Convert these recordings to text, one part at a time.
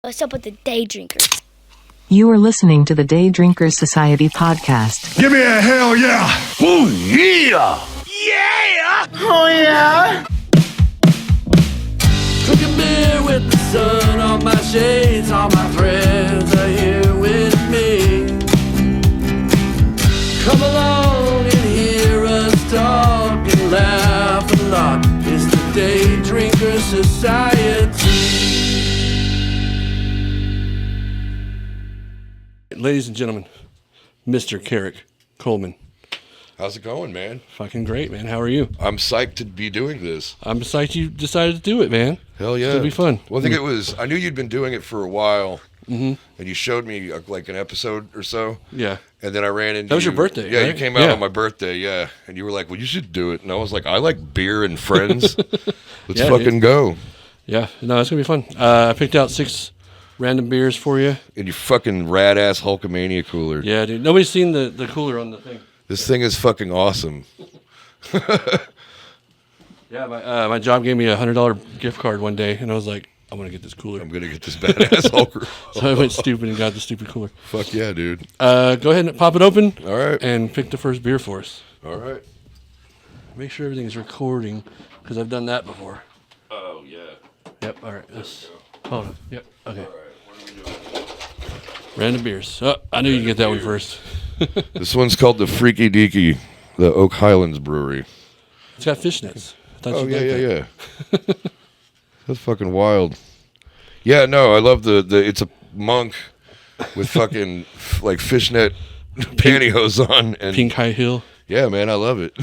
What's up with the day drinkers? You are listening to the Day Drinkers Society podcast. Give me a hell yeah! Oh yeah! Yeah! Oh yeah! Drinking beer with the sun on my shades. All my friends are here with me. Come along and hear us talk and laugh a lot. It's the Day Drinkers Society. Ladies and gentlemen, Mr. Carrek Coleman. How's it going, man? Fucking great, man. How are you? I'm psyched to be doing this. I'm psyched you decided to do it, man. Hell yeah. It'll be fun. Well, I knew you'd been doing it for a while, and you showed me like an episode or so. Yeah. And then I ran into That was your birthday, Yeah, right? you came out on my birthday, yeah. And you were like, well, you should do it. And I was like, I like beer and friends. Let's fucking go. Yeah. No, it's going to be fun. I picked out 6 random beers for you. And your fucking rad-ass Hulkamania cooler. Yeah, dude. Nobody's seen the cooler on the thing. This thing is fucking awesome. Yeah, my job gave me a $100 gift card one day, and I was like, I'm going to get this cooler. I'm going to get this badass Hulker. So I went stupid and got the stupid cooler. Fuck yeah, dude. Go ahead and pop it open. All right. And pick the first beer for us. All right. Make sure everything's recording, because I've done that before. Oh, yeah. Yep, all right. Hold on. Yep, okay. Random beers. Oh, I knew you'd get that one first. This one's called the Freaky Deaky, the Oak Highlands Brewery. It's got fishnets. Oh, yeah. That's fucking wild. Yeah, no, I love it's a monk with fucking like fishnet pantyhose on. And Pink High Heel. Yeah, man, I love it.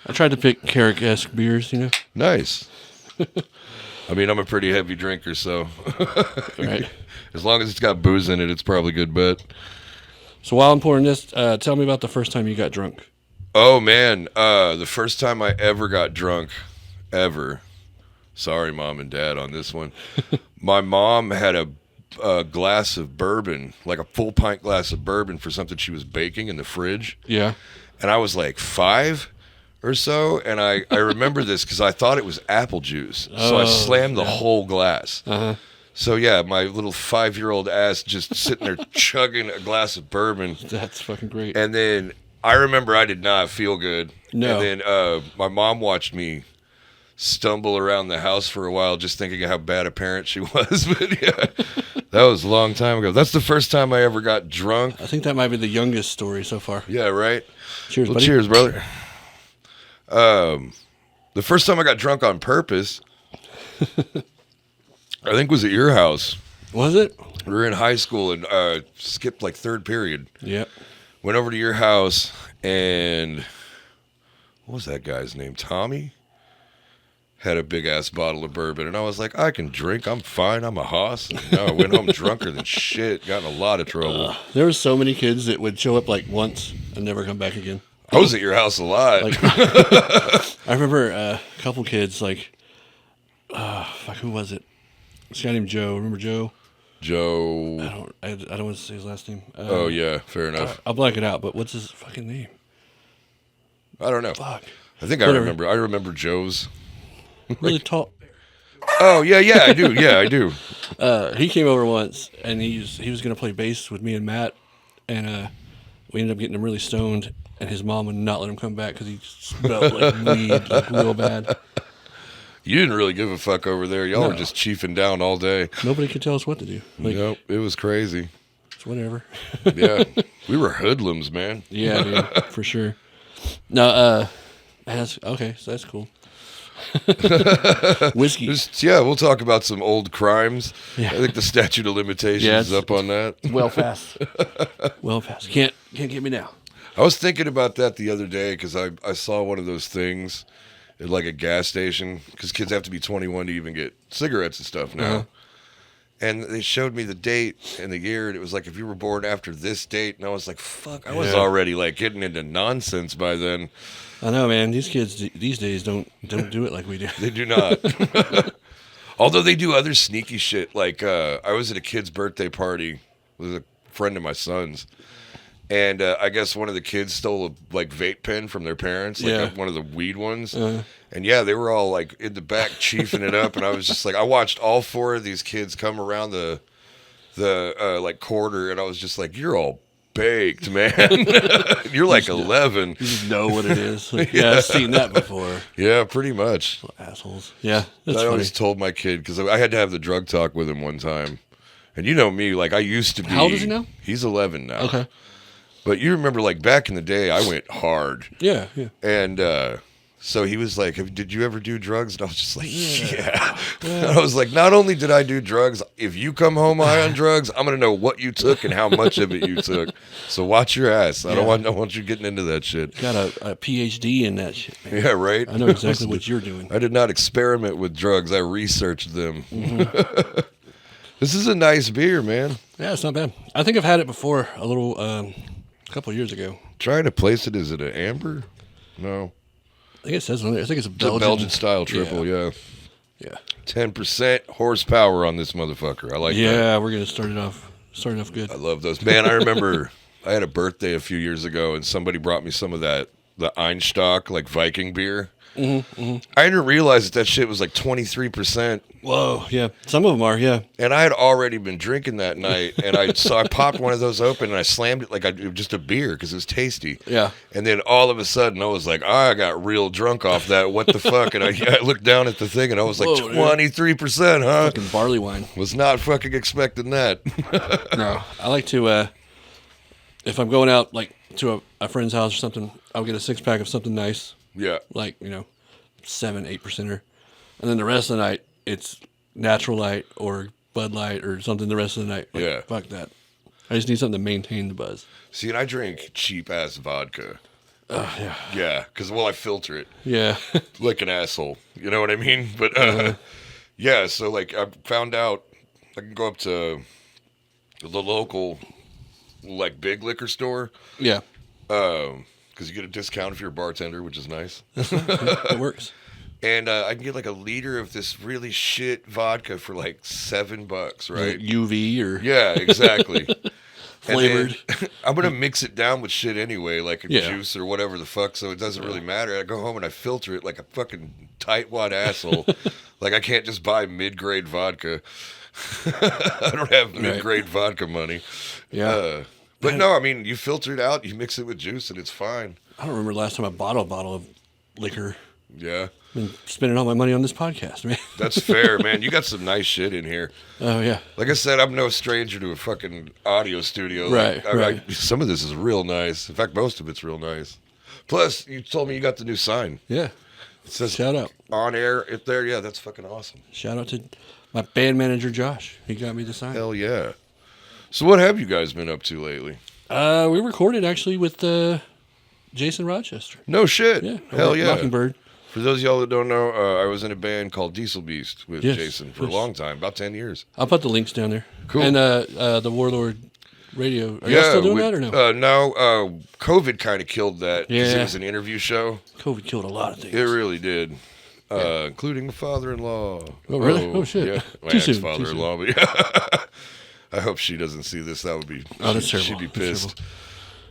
I tried to pick Carrek-esque beers, you know? Nice. I mean, I'm a pretty heavy drinker, so Right. As long as it's got booze in it, it's probably a good bet. So while I'm pouring this, tell me about the first time you got drunk. Oh, man, the first time I ever got drunk, ever. Sorry, Mom and Dad, on this one. My mom had a glass of bourbon, like a full pint glass of bourbon for something she was baking in the fridge. Yeah. And I was like 5 or so, and I remember this because I thought it was apple juice. So I slammed the whole glass. Uh-huh. So, yeah, my little 5-year-old ass just sitting there chugging a glass of bourbon. That's fucking great. And then I remember I did not feel good. No. And then my mom watched me stumble around the house for a while just thinking of how bad a parent she was. But, yeah, that was a long time ago. That's the first time I ever got drunk. I think that might be the youngest story so far. Yeah, right? Cheers, well, buddy. Cheers, brother. The first time I got drunk on purpose, I think was at your house. Was it? We were in high school and skipped like 3rd period. Yep. Went over to your house and what was that guy's name? Tommy? Had a big ass bottle of bourbon and I was like, I can drink. I'm fine. I'm a hoss. And no, I went home drunker than shit. Got in a lot of trouble. There were so many kids that would show up like once and never come back again. I was at your house a lot. Like, I remember a couple kids like, fuck, who was it? This guy named Joe. Remember Joe? Joe. I don't want to say his last name. Oh yeah, fair enough. I'll black it out. But what's his fucking name? I don't know. Fuck. I think Whatever. I remember. I remember Joe's. Really tall. Oh yeah, I do. Yeah, I do. He came over once, and he was gonna play bass with me and Matt, and we ended up getting him really stoned, and his mom would not let him come back because he smelled like weed, like real bad. You didn't really give a fuck over there. Y'all were just chiefing down all day. Nobody could tell us what to do. Like, Nope, it was crazy. It's whatever. Yeah, we were hoodlums, man. Yeah, dude, for sure. No, that's okay. So that's cool. Whiskey. We'll talk about some old crimes. Yeah. I think the statute of limitations is up on that. Well fast. Well fast. Can't get me now. I was thinking about that the other day because I saw one of those things at like a gas station because kids have to be 21 to even get cigarettes and stuff now. Uh-huh. And they showed me the date and the year, and it was like, if you were born after this date, and I was like, fuck, I was Yeah. already like getting into nonsense by then. I know, man. These kids these days don't do it like we do. They do not. Although they do other sneaky shit. Like I was at a kid's birthday party with a friend of my son's, And I guess one of the kids stole a vape pen from their parents, like one of the weed ones. And they were all like in the back chiefing it up, and I was just like, I watched all 4 of these kids come around the like quarter, and I was just like, you're all baked, man. You're like 11. You just know what it is. Like, I've seen that before. Yeah, pretty much. Little assholes. Yeah, that's I funny. always told my kid, because I had to have the drug talk with him one time. And you know me, like I used to be. How old is he now? He's 11 now. Okay. But you remember, like back in the day, I went hard. Yeah. And so he was like, did you ever do drugs? And I was just like, yeah. And I was like, not only did I do drugs, if you come home high on drugs, I'm going to know what you took and how much of it you took. So watch your ass. I don't want you getting into that shit. Got a PhD in that shit, man. Yeah, right? I know exactly what you're doing. I did not experiment with drugs. I researched them. Mm-hmm. This is a nice beer, man. Yeah, it's not bad. I think I've had it before a little, a couple of years ago. Trying to place it, is it an amber? No. I think it says on there. I think it's a Belgian style triple, yeah. 10% horsepower on this motherfucker. I like that. Yeah, we're going to start it off good. I love those. Man, I remember I had a birthday a few years ago, and somebody brought me some of the Einstock, like Viking beer. I didn't realize that shit was like 23%. Whoa, yeah. Some of them are, yeah. And I had already been drinking that night, and I popped one of those open, and I slammed it like it was just a beer because it was tasty. Yeah. And then all of a sudden, I was like, I got real drunk off that. What the fuck? And I looked down at the thing, and I was like, 23%, huh? Fucking barley wine. Was not fucking expecting that. No. I like to, if I'm going out like to a friend's house or something, I'll get a 6-pack of something nice. Yeah. Like, 7-8%er. And then the rest of the night, it's Natural Light or Bud Light or something the rest of the night. Like, yeah. Fuck that. I just need something to maintain the buzz. See, and I drink cheap-ass vodka. Yeah. Yeah, because, I filter it. Yeah. Like an asshole. You know what I mean? But, yeah, so, like, I found out I can go up to the local, like, big liquor store. Yeah. Because you get a discount if you're a bartender, which is nice. It works. And I can get like a liter of this really shit vodka for like $7, right? Like UV or... Yeah, exactly. Flavored. I'm going to mix it down with shit anyway, like a juice or whatever the fuck, so it doesn't really matter. I go home and I filter it like a fucking tightwad asshole. Like I can't just buy mid-grade vodka. I don't have mid-grade vodka money. Yeah. But no, I mean, you filter it out, you mix it with juice, and it's fine. I don't remember last time I bought a bottle of liquor. Yeah. I've been spending all my money on this podcast, man. That's fair, man. You got some nice shit in here. Oh, yeah. Like I said, I'm no stranger to a fucking audio studio. Right, right. Some of this is real nice. In fact, most of it's real nice. Plus, you told me you got the new sign. Yeah. It says shout out. On air, if there, yeah, that's fucking awesome. Shout out to my band manager, Josh. He got me the sign. Hell yeah. So what have you guys been up to lately? We recorded actually with Jason Rochester. No shit. Yeah. Hell yeah. Mockingbird. For those of y'all that don't know, I was in a band called Diesel Beast with Yes, Jason for a long time, about 10 years. I'll put the links down there. Cool. And the Warlord Radio. Are y'all still doing that or no? No. COVID kind of killed that because it Yeah. was an interview show. COVID killed a lot of things. It really did. Including the father-in-law. Oh, really? Oh, shit. Yeah. My Too soon, ex-father-in-law. But yeah. I hope she doesn't see this. That would be... that's terrible. She'd be That's pissed.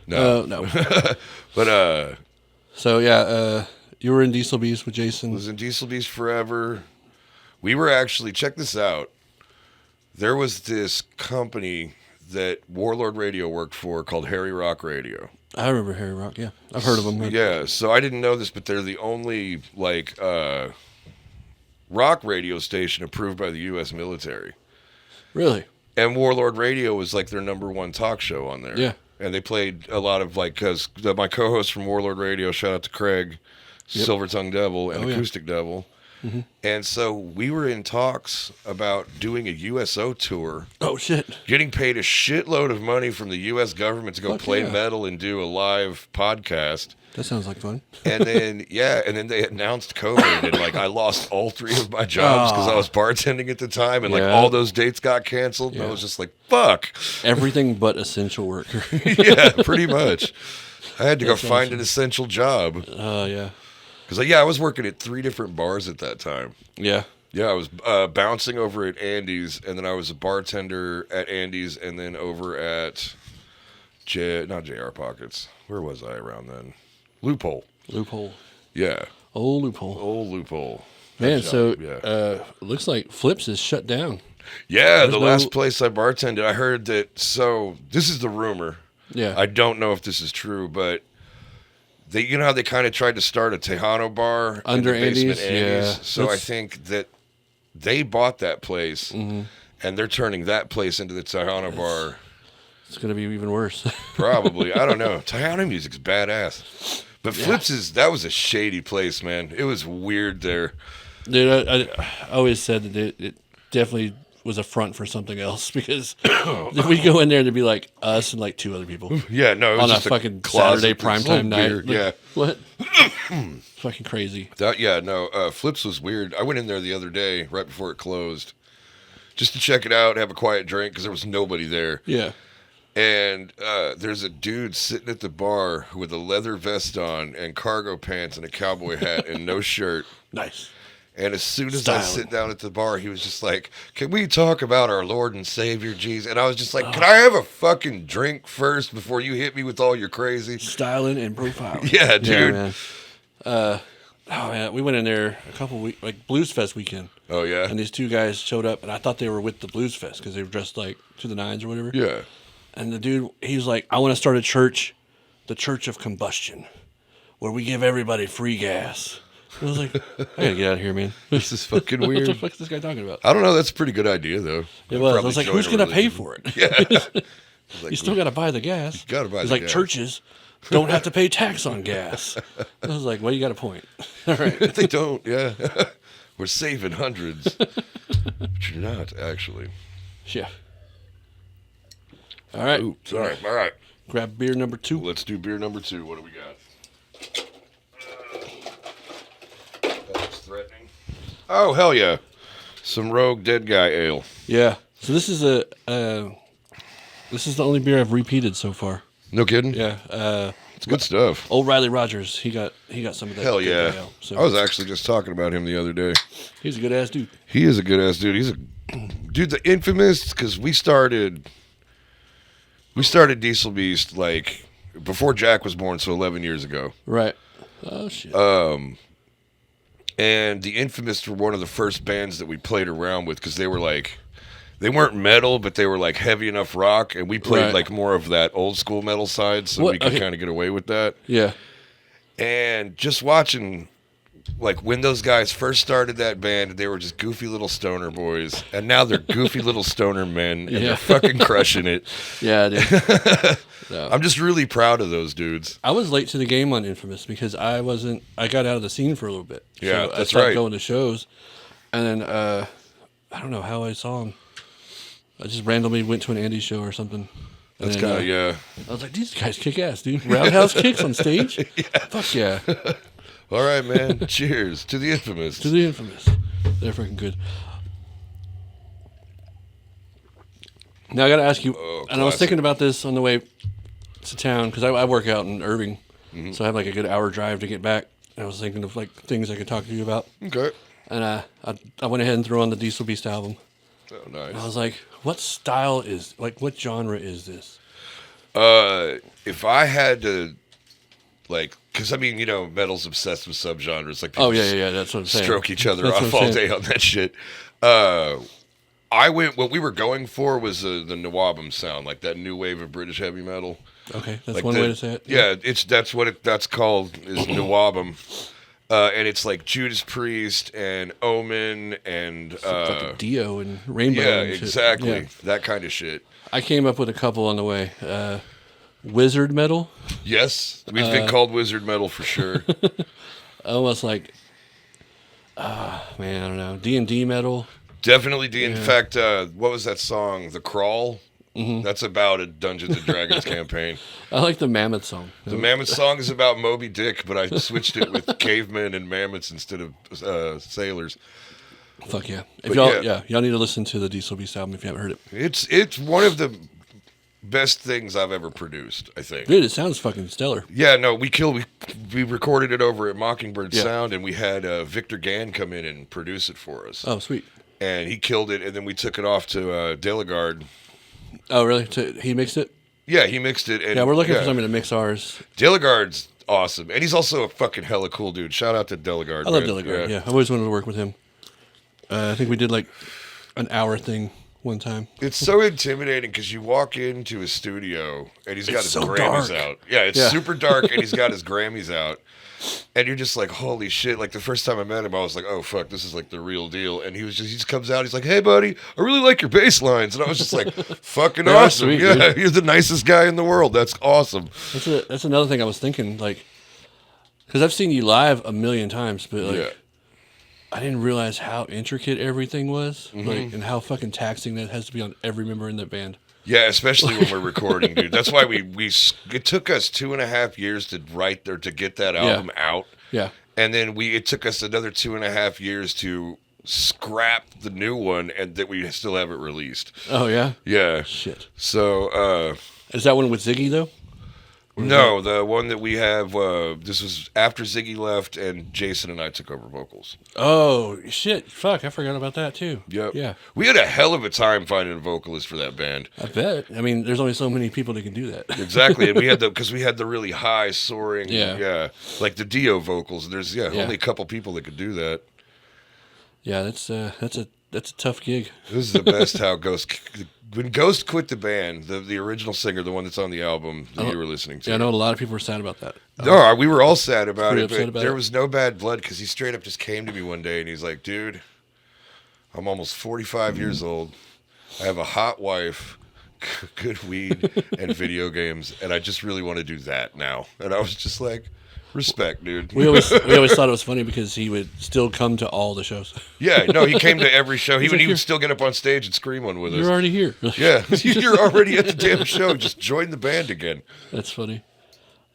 No. No. But, So, yeah, you were in Diesel Beast with Jason. was in Diesel Beast forever. We were actually... Check this out. There was this company that Warlord Radio worked for called Harry Rock Radio. I remember Harry Rock, yeah. I've heard of them. Yeah, so I didn't know this, but they're the only, like, rock radio station approved by the U.S. military. Really? And Warlord Radio was, like, their number one talk show on there. Yeah. And they played a lot of, like, because my co-host from Warlord Radio, shout out to Craig, Silver Tongue Devil, and Acoustic Devil. Mm-hmm. And so we were in talks about doing a USO tour. Oh, shit. Getting paid a shitload of money from the U.S. government to go play metal and do a live podcast. That sounds like fun. And then, and then they announced COVID, and, like, I lost all 3 of my jobs because I was bartending at the time, and, like, all those dates got canceled, and I was just like, fuck. Everything but essential worker. Yeah, pretty much. I had to go find an essential job. Yeah. Because, I was working at 3 different bars at that time. Yeah. Yeah, I was bouncing over at Andy's, and then I was a bartender at Andy's, and then over at not J.R. Pockets. Where was I around then? Loophole. Loophole. Yeah. Old Loophole. Old Loophole. Man, so yeah. looks like Flips is shut down. Yeah, the last place I bartended, I heard that. So this is the rumor. Yeah. I don't know if this is true, but you know how they kind of tried to start a Tejano bar under in the basement Andy's? Andy's? Yeah. So I think that they bought that place, and they're turning that place into the Tejano bar. It's going to be even worse. Probably. I don't know. Tejano music's badass. But Flips that was a shady place, man. It was weird there. Dude, I always said that it definitely was a front for something else because we go in there and it'd be like us and like two other people. Yeah, no, it was on just a fucking Saturday primetime night. Weird. Yeah. What? Fucking crazy. Flips was weird. I went in there the other day right before it closed just to check it out, have a quiet drink because there was nobody there. Yeah. And there's a dude sitting at the bar with a leather vest on and cargo pants and a cowboy hat and no shirt. Nice. And as soon as I sit down at the bar, he was just like, "Can we talk about our Lord and Savior Jesus?" And I was just like, "Can I have a fucking drink first before you hit me with all your crazy styling and profiling?" Yeah, dude. Yeah, man. We went in there a couple weeks, like Blues Fest weekend. Oh yeah. And these two guys showed up, and I thought they were with the Blues Fest because they were dressed like to the nines or whatever. Yeah. And the dude, he was like, "I want to start a church, the Church of Combustion, where we give everybody free gas." I was like, I gotta get out of here, man. This is fucking weird. What the fuck is this guy talking about? I don't know. That's a pretty good idea, though. It was. I was like, who's gonna pay for it? Yeah. Like, you still gotta buy the gas. You gotta buy it's the like gas. churches don't have to pay tax on gas. I was like, well, you got a point. All right. They don't. Yeah. We're saving hundreds, but you're not actually. Yeah. All right. Ooh, sorry. All right. Grab beer number 2. Let's do beer number 2. What do we got? That's threatening. Oh, hell yeah. Some Rogue Dead Guy Ale. Yeah. So this is the only beer I've repeated so far. No kidding? Yeah. It's good stuff. Old Riley Rogers, he got some of that. Hell yeah. Ale, so. I was actually just talking about him the other day. He's a good ass dude. He is a good ass dude. He's a dude, the infamous, because we started Diesel Beast like before Jack was born, so 11 years ago. Right. Oh shit. And the Infamous were one of the first bands that we played around with because they were like, they weren't metal, but they were like heavy enough rock, and we played like more of that old school metal side, so we could kind of get away with that. Yeah. And just watching, like when those guys first started that band, they were just goofy little stoner boys, and now they're goofy little stoner men, and they're fucking crushing it. Yeah, dude. No. I'm just really proud of those dudes. I was late to the game on Infamous because I got out of the scene for a little bit. Yeah, so that's I stopped right. going to shows, and then I don't know how I saw him. I just randomly went to an Andy show or something. That's kind of, yeah. I was like, these guys kick ass, dude. Roundhouse kicks on stage? Yeah. Fuck yeah. All right, man. Cheers to the Infamous. To the Infamous. They're freaking good. Now I got to ask you, and I was thinking about this on the way to town because I work out in Irving, so I have like a good hour drive to get back. And I was thinking of like things I could talk to you about. Okay. And I went ahead and threw on the Diesel Beast album. Oh, nice. And I was like, what what genre is this? If I had to, like, because I mean, you know, metal's obsessed with subgenres. Like, Oh yeah, that's what I'm saying. stroke each other That's off all day on that shit. What we were going for was the Nawabum sound, like that new wave of British heavy metal. Okay, that's Like one way to say it. Yeah, that's called is Nawabum. And it's like Judas Priest and Omen and Fucking Dio and Rainbow. yeah, and shit. exactly. Yeah. That kind of shit. I came up with a couple on the way. Wizard metal, Yes, we've been called wizard metal for sure. almost like, man, I don't know, D&D metal. Definitely. In fact, what was that song? The Crawl. That's about a Dungeons and Dragons campaign. I like the Mammoth song. The Mammoth song is about Moby Dick, but I switched it with cavemen and mammoths instead of sailors. Fuck yeah! But Y'all need to listen to the Diesel Beast album if you haven't heard it. It's one of the best things I've ever produced, I think. Dude, it sounds fucking stellar. Yeah, no, we recorded it over at Mockingbird Sound, and we had Victor Gann come in and produce it for us. Oh, sweet. And he killed it, and then we took it off to Delegard. Oh, really? He mixed it? Yeah, he mixed it. And, Yeah, we're looking for somebody to mix ours. Delegard's awesome, and he's also a fucking hella cool dude. Shout out to Delegard. I love Delegard. Yeah, I've always wanted to work with him. I think we did like an hour thing one time. It's so intimidating because you walk into his studio and he's got his so Grammys dark. out. Yeah, it's super dark and he's got his Grammys out. And you're just like, holy shit. Like the first time I met him, I was like, oh fuck, this is like the real deal. And he just comes out, he's like, hey buddy, I really like your bass lines. And I was just like, fucking awesome. Sweet, yeah, dude. you're the nicest guy in the world. That's awesome. That's another thing I was thinking, like, because I've seen you live a million times, but like, I didn't realize how intricate everything was, like, and how fucking taxing that has to be on every member in that band. Yeah, especially when we're recording, dude. That's why it took us 2.5 years to write or to get that album out. Yeah. And then it took us another 2.5 years to scrap the new one and that we still have it released. Oh, yeah? Yeah. Shit. So, Is that one with Ziggy, though? no, the one that we have, this was after Ziggy left and Jason and I took over vocals. Oh, shit. Fuck, I forgot about that, too. Yep. Yeah. We had a hell of a time finding a vocalist for that band. I bet. I mean, there's only so many people that can do that. Exactly. And we had because we had the really high soaring, Yeah. like the Dio vocals. There's only a couple people that could do that. Yeah, that's a tough gig. This is the best how when Ghost quit the band, the original singer, the one that's on the album that you were listening to. Yeah, I know a lot of people were sad about that. No, we were all sad about Pretty it, upset but about there it. was no bad blood because he straight up just came to me one day and he's like, dude, I'm almost 45 years old. I have a hot wife, good weed, and video games, and I just really want to do that now. And I was just like, respect, dude. We always thought it was funny because he would still come to all the shows. Yeah, no, he came to every show. He like, would still get up on stage and scream one with us. You're already here. Yeah, you're already at the damn show. Just join the band again. That's funny.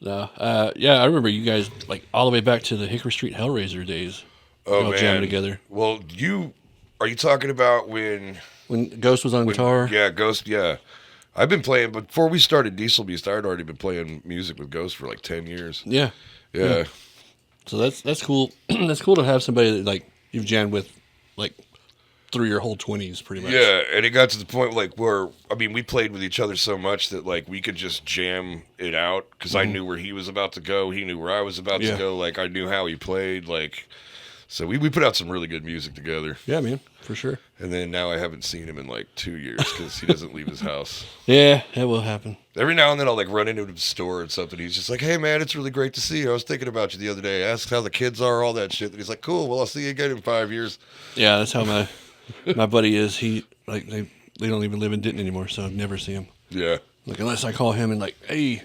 No, yeah, I remember you guys like all the way back to the Hickory Street Hellraiser days. Oh, all man. jamming together. Well, are you talking about when Ghost was on guitar? Yeah, Ghost, yeah. I've been playing, before we started Diesel Beast, I'd already been playing music with Ghost for like 10 years. Yeah. Yeah. So that's cool. That's cool to have somebody that like you've jammed with like through your whole 20s pretty much. Yeah, and it got to the point like where, I mean, we played with each other so much that like we could just jam it out because I knew where he was about to go. He knew where I was about to go. Like I knew how he played. Like, so we put out some really good music together. Yeah, man, for sure. And then now I haven't seen him in like 2 years because he doesn't leave his house. Yeah, that will happen. Every now and then I'll like run into the store or something. He's just like, hey man, it's really great to see you. I was thinking about you the other day. Asked how the kids are, all that shit. And he's like, cool, well I'll see you again in 5 years. Yeah, that's how my buddy is. He like they don't even live in Denton anymore, so I'd never see him. Yeah. Like unless I call him and like, hey,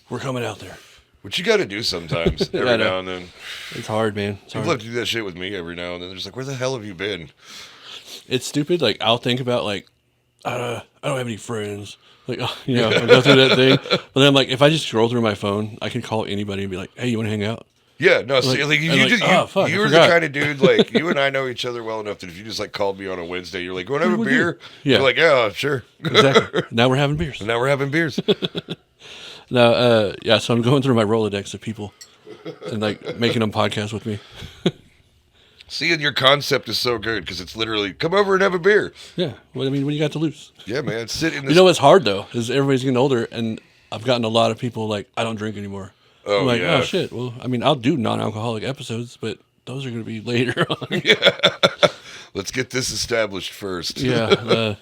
we're coming out there. Which you got to do sometimes, every now and then. It's hard, man. It's People hard. have to do that shit with me every now and then. They're just like, where the hell have you been? It's stupid. Like I'll think about like I don't have any friends. Like I'll go through that thing. But then I'm like, if I just scroll through my phone, I can call anybody and be like, hey, you want to hang out? Yeah, no, see, like, and like, oh, fuck, you I were the forgot. kind of dude, like, you and I know each other well enough that if you just, like, called me on a Wednesday, you're like, want to have a What do we beer? do? Yeah. You're like, yeah, sure. Exactly. Now we're having beers. And now we're having beers. No, yeah. So I'm going through my Rolodex of people and like making them podcast with me. See, and your concept is so good because it's literally, come over and have a beer. Yeah. Well, I mean, what do you got to lose? Yeah, man, sit in this. You know what's hard though is everybody's getting older, and I've gotten a lot of people like I don't drink anymore. Oh, I'm like, yeah. oh shit. Well, I mean, I'll do non-alcoholic episodes, but those are going to be later on. Let's get this established first. Yeah.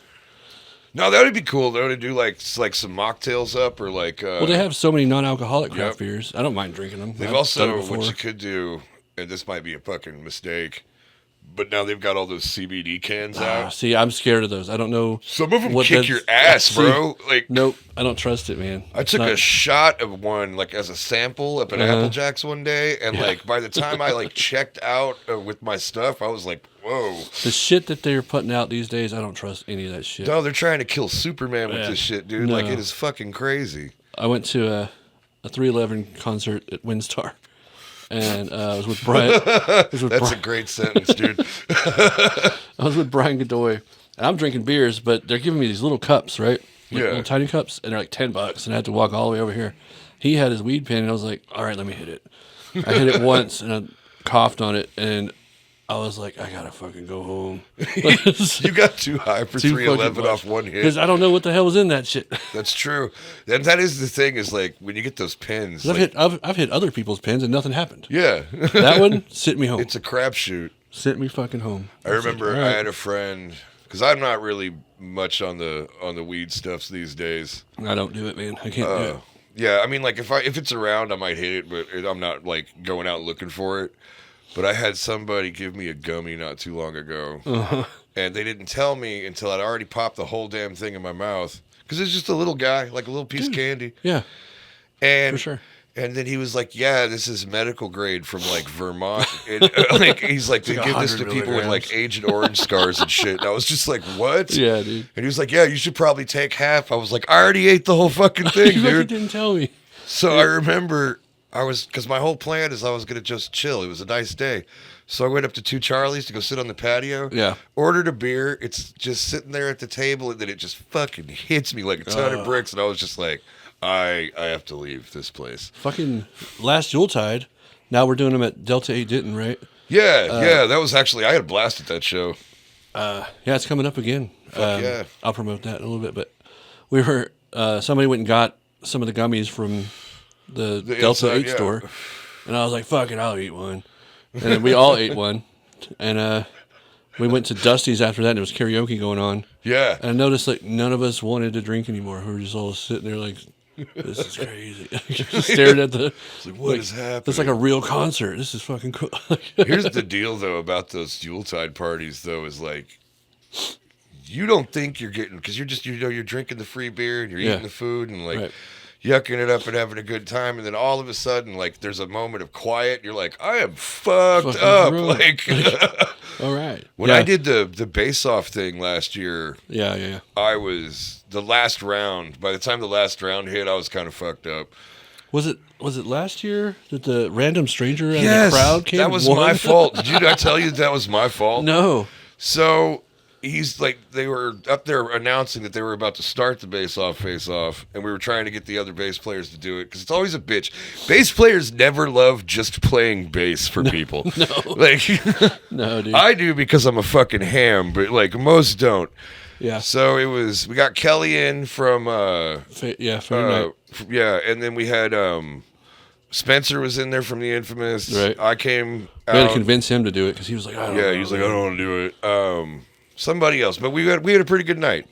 No, that would be cool though to do like some mocktails up or like. Well, they have so many non-alcoholic craft Yep. beers. I don't mind drinking them. They've I've also done it before. what you could do, and this might be a fucking mistake, but now they've got all those CBD cans out. See, I'm scared of those. I don't know. Some of them what kick that's- your ass, See, bro. Like, Nope, I don't trust it, man. I took a shot of one like as a sample up at Apple Jacks one day, and like by the time I like checked out with my stuff, I was like, "Whoa!" The shit that they're putting out these days, I don't trust any of that shit. No, they're trying to kill Superman with Yeah. this shit, dude. No. Like it is fucking crazy. I went to a 311 concert at Windstar, and I was with Brian. That's a great sentence, dude. I was with Brian Godoy, and I'm drinking beers, but they're giving me these little cups, right? Like Yeah. little tiny cups, and they're like $10, and I had to walk all the way over here. He had his weed pen, and I was like, all right, let me hit it. I hit it once, and I coughed on it, and I was like, I gotta fucking go home. You got too high for Too 311 fucking off one hit. Because I don't know what the hell was in that shit. That's true. And that is the thing is like when you get those pins. 'Cause Like, I've hit other people's pins and nothing happened. yeah. That one sent me home. It's a crapshoot. Sent me fucking home. I remember like, all right. I had a friend because I'm not really much on the weed stuffs these days. I don't do it, man. I can't do it. Yeah, I mean, like if it's around, I might hit it, but I'm not like going out looking for it. But I had somebody give me a gummy not too long ago, and they didn't tell me until I'd already popped the whole damn thing in my mouth because it's just a little guy, like a little piece of candy. Yeah, And for sure. And then he was like, "Yeah, this is medical grade from like Vermont." And, like he's like, "They like give this to 100 people with like Agent Orange scars and shit." And I was just like, "What?" Yeah, dude. And he was like, "Yeah, you should probably take half." I was like, "I already ate the whole fucking thing, You dude." didn't tell me. So I remember because my whole plan is I was gonna just chill. It was a nice day, so I went up to 2 Charlies to go sit on the patio. Yeah. Ordered a beer. It's just sitting there at the table, and then it just fucking hits me like a ton of bricks, and I was just like, I have to leave this place. Fucking last Yuletide. Now we're doing them at Delta 8 Denton, right? Yeah, that was actually I had a blast at that show. Yeah, it's coming up again. Fuck yeah. I'll promote that in a little bit. But we were somebody went and got some of the gummies from the Delta inside, 8 yeah. store, and I was like, "Fuck it, I'll eat one." And then we all ate one, and we went to Dusty's after that. And there was karaoke going on. Yeah. And I noticed like none of us wanted to drink anymore. We were just all sitting there like, "This is crazy." Just staring at the. Like, what is happening? It's like a real concert. This is fucking cool. Here's the deal, though, about those Yuletide parties, though, is like, you don't think you're getting, because you're just, you're drinking the free beer and you're eating the food and, like, Right. yucking it up and having a good time. And then all of a sudden, like, there's a moment of quiet. And you're like, I am fucked Fucking up. drunk. Like, All right. when I did the base-off thing last year, Yeah. I was, the last round, by the time the last round hit, I was kind of fucked up. Was it last year that the random stranger in the crowd came? That was won? my fault. Did I tell you that was my fault? No. So he's like, they were up there announcing that they were about to start the face-off, and we were trying to get the other bass players to do it because it's always a bitch. Bass players never love just playing bass for people. No. Like, No, dude. I do because I'm a fucking ham, but like most don't. Yeah. So we got Kelly in from, Friday night. yeah, and then we had Spencer was in there from the Infamous. Right. I came We had to out. convince him to do it because he was like, I don't know. Yeah, he's like, I don't want to do it. Somebody else, but we had a pretty good night.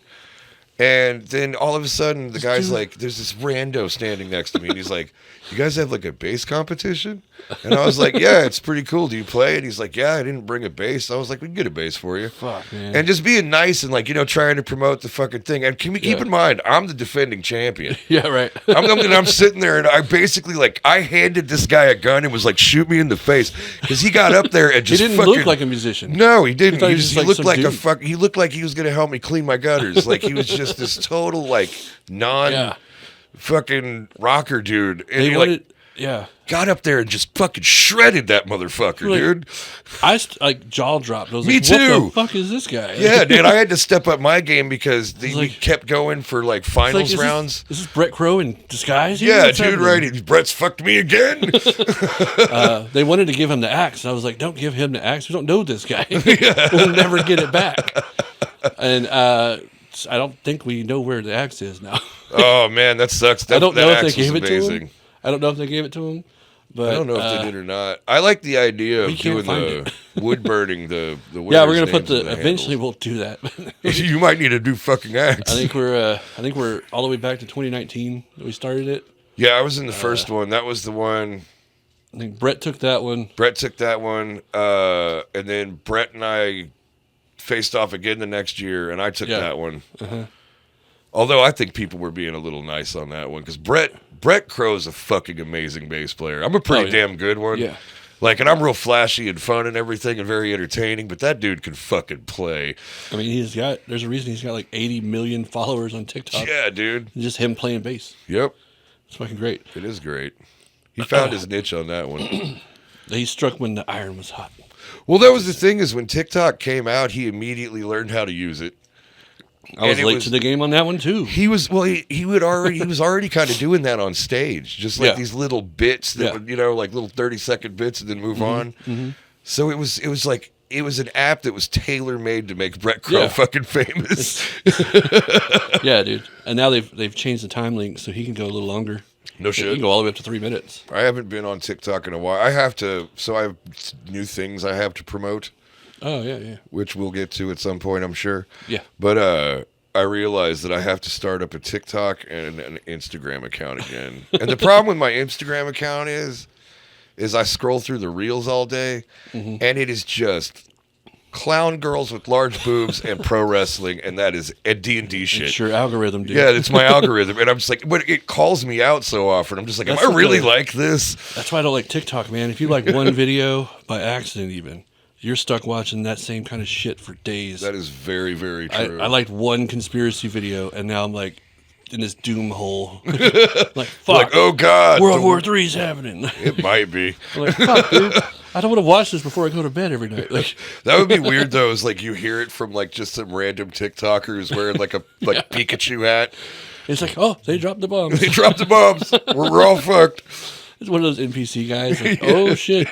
And then all of a sudden, the guy's like, there's this rando standing next to me, and he's like, "You guys have like a bass competition?" And I was like, "Yeah, it's pretty cool. Do you play?" And he's like, "Yeah, I didn't bring a bass." I was like, "We can get a bass for you." Fuck, man. And just being nice and like trying to promote the fucking thing. And can we keep in mind, I'm the defending champion. Yeah, right. I'm sitting there and I basically I handed this guy a gun and was like, "Shoot me in the face," because he got up there and He just didn't fucking, look like a musician. No, he didn't. thought He, he was just, just he like looked some like a dude. fuck. He looked like he was gonna help me clean my gutters. Like he was just this total like Yeah. fucking rocker dude. And They he wanted. Yeah. got up there and just fucking shredded that motherfucker, Like, dude. I jaw dropped. I was Me like, too. What the fuck is this guy? Yeah, dude. I had to step up my game because we like- kept going for like It's like, finals is rounds. This is Brett Crow in disguise? here? Yeah, What's dude, happening? right. Brett's fucked me again. They wanted to give him the axe. I was like, don't give him the axe. We don't know this guy. We'll never get it back. And I don't think we know where the axe is now. Oh man, that sucks. I don't know if they axe was gave it to amazing. him. I don't know if they gave it to him. But I don't know if they did or not. I like the idea of we can't doing find the wood burning the yeah, we're winners' gonna put names in the. the Eventually, handles. we'll do that. You might need a new fucking axe. I think we're all the way back to 2019 that we started it. Yeah, I was in the first one. That was the one. I think Brett took that one. Brett took that one, and then Brett and I faced off again the next year, and I took Yeah. that one. Although I think people were being a little nice on that one because Brett Crow's a fucking amazing bass player. I'm a pretty damn good one. Yeah. Like, and I'm real flashy and fun and everything and very entertaining, but that dude can fucking play. I mean, there's a reason he's got like 80 million followers on TikTok. Yeah, dude. Just him playing bass. Yep. It's fucking great. It is great. He found his niche on that one. He struck when the iron was hot. Well, that was the thing is when TikTok came out, he immediately learned how to use it. I was And it late to the game on that one too. He was he was already kind of doing that on stage, just like Yeah. these little bits that Yeah. would like little 30-second bits and then move on. So it was like it was an app that was tailor made to make Brett Crow fucking famous. Yeah, dude. And now they've changed the time link so he can go a little longer. No He shit. can go all the way up to 3 minutes. I haven't been on TikTok in a while. I have to. So I have new things I have to promote, Oh yeah. which we'll get to at some point, I'm sure. Yeah. But I realized that I have to start up a TikTok and an Instagram account again. And the problem with my Instagram account is I scroll through the reels all day, and it is just clown girls with large boobs and pro wrestling, and that is D&D shit. It's your algorithm, dude. Yeah, it's my algorithm, and I'm just like, but it calls me out so often. I'm just like, am I really like this? That's why I don't like TikTok, man. If you like one video by accident, even you're stuck watching that same kind of shit for days. That is very, very true. I liked one conspiracy video, and now I'm like in this doom hole. Like, fuck. Like, oh God, World War III's happening. It might be. I'm like, fuck, dude. I don't want to watch this before I go to bed every night. Like, That would be weird though. Is like you hear it from like just some random TikToker who's wearing like a Pikachu hat. it's like, oh, they dropped the bombs. They dropped the bombs. We're all fucked. It's one of those NPC guys. Like, oh shit.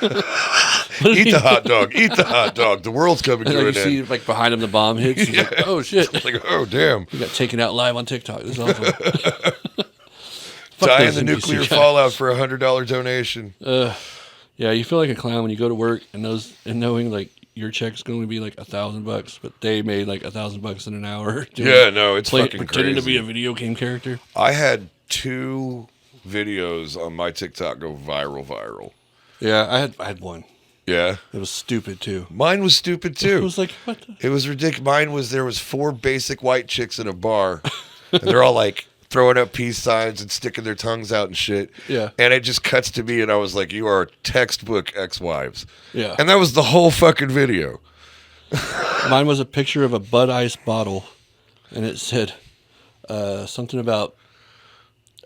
Eat the hot dog. Eat the hot dog. The world's coming And to like, an you end. see, like behind him, the bomb hits. He's like, oh shit. It's like, oh damn. He got taken out live on TikTok. This is awesome. Die in those the NPC nuclear guys. fallout for $100 donation. Yeah, you feel like a clown when you go to work and knowing like your check's going to be like $1,000, but they made like $1,000 in an hour. Yeah, no, it's fucking pretending to crazy. be a video game character. I had 2 videos on my TikTok go viral. Yeah, I had one. Yeah. It was stupid too. Mine was stupid It too. was like, what? It was ridiculous. Mine was there was 4 basic white chicks in a bar, and they're all like throwing up peace signs and sticking their tongues out and shit. Yeah. And it just cuts to me, and I was like, "You are textbook ex-wives." Yeah. And that was the whole fucking video. Mine was a picture of a Bud Ice bottle, and it said something about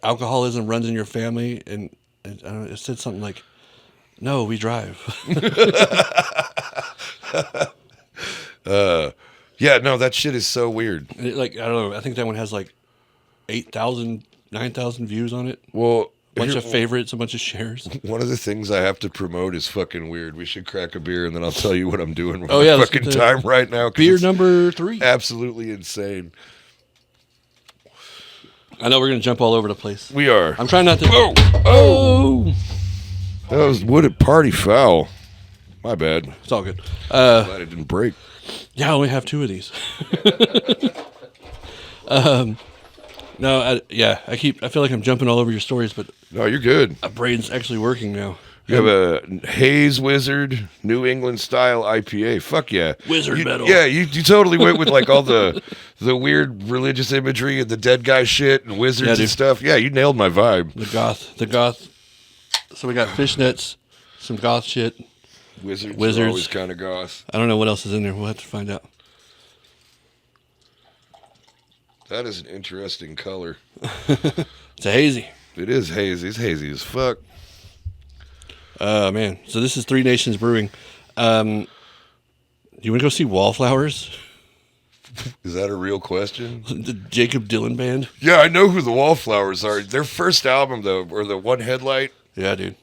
alcoholism runs in your family, and I don't know, it said something like, "No, we drive." Yeah, no, that shit is so weird. And I don't know. I think that one has like 8,000, 9,000 views on it. Well, A bunch here- of favorites, a bunch of shares. one of the things I have to promote is fucking weird. We should crack a beer, and then I'll tell you what I'm doing with Oh, yeah, my let's fucking get the time right now. 'cause Beer it's number 3. absolutely insane. I know we're gonna jump all over the place. We are. I'm trying not to. Oh, that was wooded party foul. My bad. It's all good. Glad it didn't break. Yeah, I only have 2 of these. No, I feel like I'm jumping all over your stories, but No, you're good. my brain's actually working now. You have a Haze Wizard New England style IPA. Fuck yeah. Wizard metal. Yeah, you totally went with like all the weird religious imagery and the dead guy shit and wizards Yeah, and dude. stuff. Yeah, you nailed my vibe. The goth. So we got fishnets, some goth shit. Wizards. Wizards. Are always kind of goth. I don't know what else is in there. We'll have to find out. That is an interesting color. It's a hazy. It is hazy. It's hazy as fuck. Man. So this is 3 Nations Brewing. You want to go see Wallflowers? Is that a real question? The Jacob Dylan band? Yeah, I know who the Wallflowers are. Their first album, though, or the One Headlight, Yeah, dude.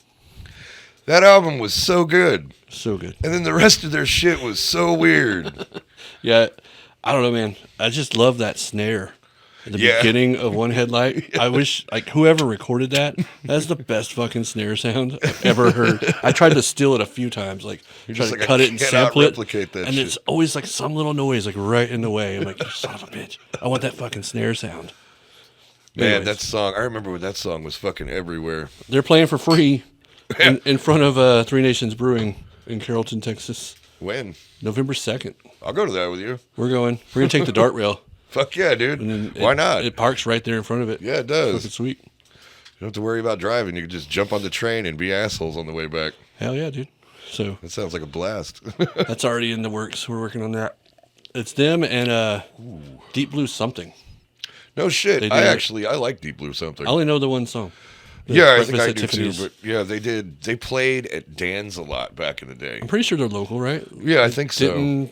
that album was so good. So good. And then the rest of their shit was so weird. Yeah, I don't know, man. I just love that snare at the Yeah. beginning of One Headlight. I wish, like, whoever recorded that, that's the best fucking snare sound I've ever heard. I tried to steal it a few times, like, try just to like, cut I it and cannot sample it. replicate that and shit. it's always like some little noise, like, right in the way. I'm like, you son of a bitch. I want that fucking snare sound. Man, Anyways. that song, I remember when that song was fucking everywhere. They're playing for free in front of 3 Nations Brewing in Carrollton, Texas, When? November 2nd. I'll go to that with you. We're going to take the dart rail. Fuck yeah, dude. And then Why not? It parks right there in front of it. Yeah, it does. Fucking sweet. You don't have to worry about driving. You can just jump on the train and be assholes on the way back. Hell yeah, dude. So That sounds like a blast. that's already in the works. We're working on that. It's them and Deep Blue something. No shit. They do. I like Deep Blue something. I only know the one song. The Yeah, I think Breakfast I at do Tiffany's. too. But yeah, they did. They played at Dan's a lot back in the day. I'm pretty sure they're local, right? Yeah, I think so. Denton.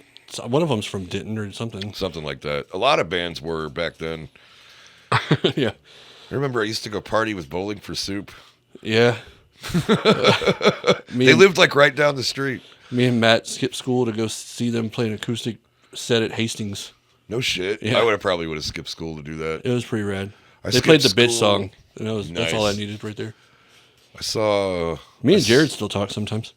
One of them's from Denton or something. Something like that. A lot of bands were back then. Yeah. I remember I used to go party with Bowling for Soup. Yeah. They lived like right down the street. Me and Matt skipped school to go see them play an acoustic set at Hastings. No shit. Yeah. I probably would have skipped school to do that. It was pretty rad. I They played the skipped bitch school. song. And that's all I needed right there. I saw. Me and Jared still talk sometimes.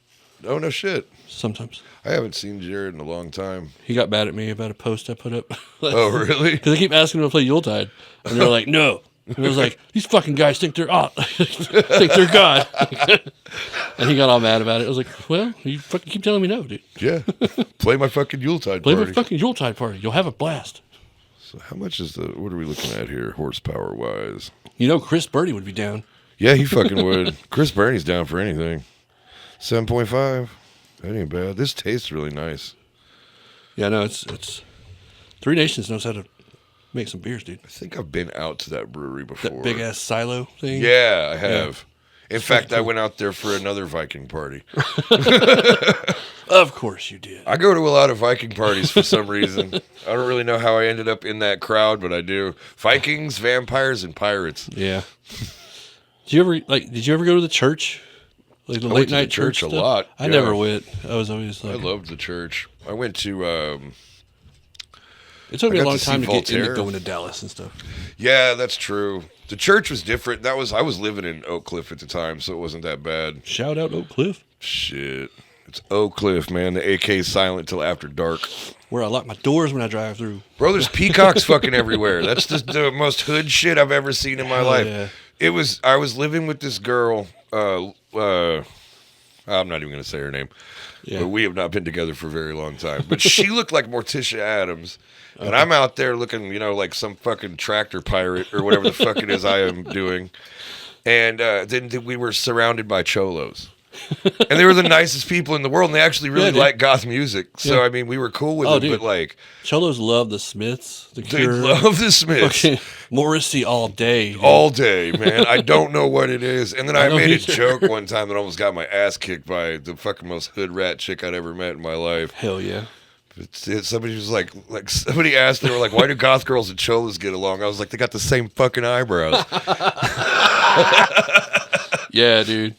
Oh no shit. Sometimes. I haven't seen Jared in a long time. He got mad at me about a post I put up. Oh really? Because I keep asking him to play Yuletide. And they're like, no. And I was like, these fucking guys think they're think they're God. And he got all mad about it. I was like, well, you fucking keep telling me no, dude. Yeah. Play my fucking Yuletide Play party. my fucking Yuletide party. You'll have a blast. So how much is what are we looking at here, horsepower wise? You know, Chris Birdie would be down. Yeah, he fucking would. Chris Bernie's down for anything. 7.5. That ain't bad. This tastes really nice. Yeah, no, it's Three Nations knows how to make some beers, dude. I think I've been out to that brewery before. That big ass silo thing. Yeah, I have. In fact, I went out there for another Viking party. Of course you did. I go to a lot of Viking parties for some reason. I don't really know how I ended up in that crowd, but I do. Vikings, vampires, and pirates. Yeah. Did you ever go to the church? Like the I late went to the night church a stuff? lot, I yeah. never went. I was always I like, loved the church. I went to, it took me I a got long to see time to get into Voltaire. going to Dallas and stuff. yeah, that's true. The church was different. I was living in Oak Cliff at the time, so it wasn't that bad. Shout out Oak Cliff, Shit. It's Oak Cliff, man. The AK's silent till after dark. where I lock my doors when I drive through. Bro, there's peacocks fucking everywhere. That's just the most hood shit I've ever seen in my Hell life. yeah. I was living with this girl. I'm not even going to say her name. Yeah. But we have not been together for a very long time. But she looked like Morticia Adams. And I'm out there looking, like some fucking tractor pirate or whatever the fuck it is I am doing. And then we were surrounded by cholos. And they were the nicest people in the world, and they actually really dude. like goth music. So, Yeah. I mean, we were cool with Oh, it, dude. but like, Cholos love the Smiths, the they Cure, love the Smiths. fucking Morrissey all day. dude. All day, man. I don't know what it is. And then I don't made a either. joke one time that almost got my ass kicked by the fucking most hood rat chick I'd ever met in my life. Hell yeah. Somebody was like somebody asked, they were like, why do goth girls and cholas get along? I was like, they got the same fucking eyebrows. Yeah, dude.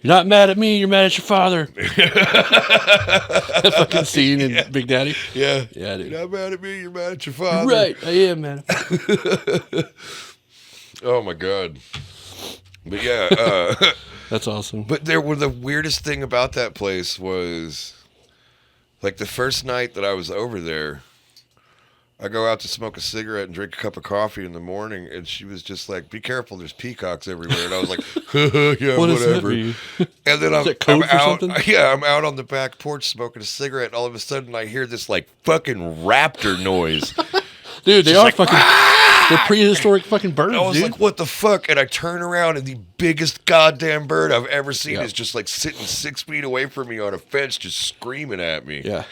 You're not mad at me, you're mad at your father. That fucking scene in Big Daddy. Yeah. Yeah, dude. You're not mad at me, you're mad at your father. Right, I am, man. Oh my God. But yeah, That's awesome. but the weirdest thing about that place was, like, the first night that I was over there, I go out to smoke a cigarette and drink a cup of coffee in the morning, and she was just like, "Be careful, there's peacocks everywhere." And I was like, "Yeah, What does that whatever." mean? And then Is that code I'm for out. something? Yeah, I'm out on the back porch smoking a cigarette, and all of a sudden I hear this like fucking raptor noise. Dude, they She's are like, fucking. They're prehistoric fucking birds, I was dude. like, "What the fuck?" And I turn around, and the biggest goddamn bird I've ever seen Yeah. is just like sitting 6 feet away from me on a fence, just screaming at me. Yeah.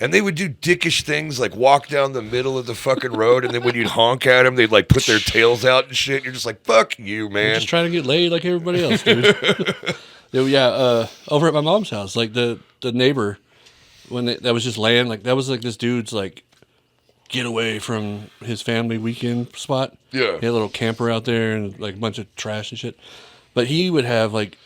And they would do dickish things like walk down the middle of the fucking road, and then when you'd honk at them, they'd like put their tails out and shit. You're just like, "Fuck you, I'm man." just trying to get laid like everybody else, dude. Yeah, over at my mom's house, like the neighbor, that was just land, like that was like this dude's like getaway from his family weekend spot. Yeah. He had a little camper out there and like a bunch of trash and shit. But he would have like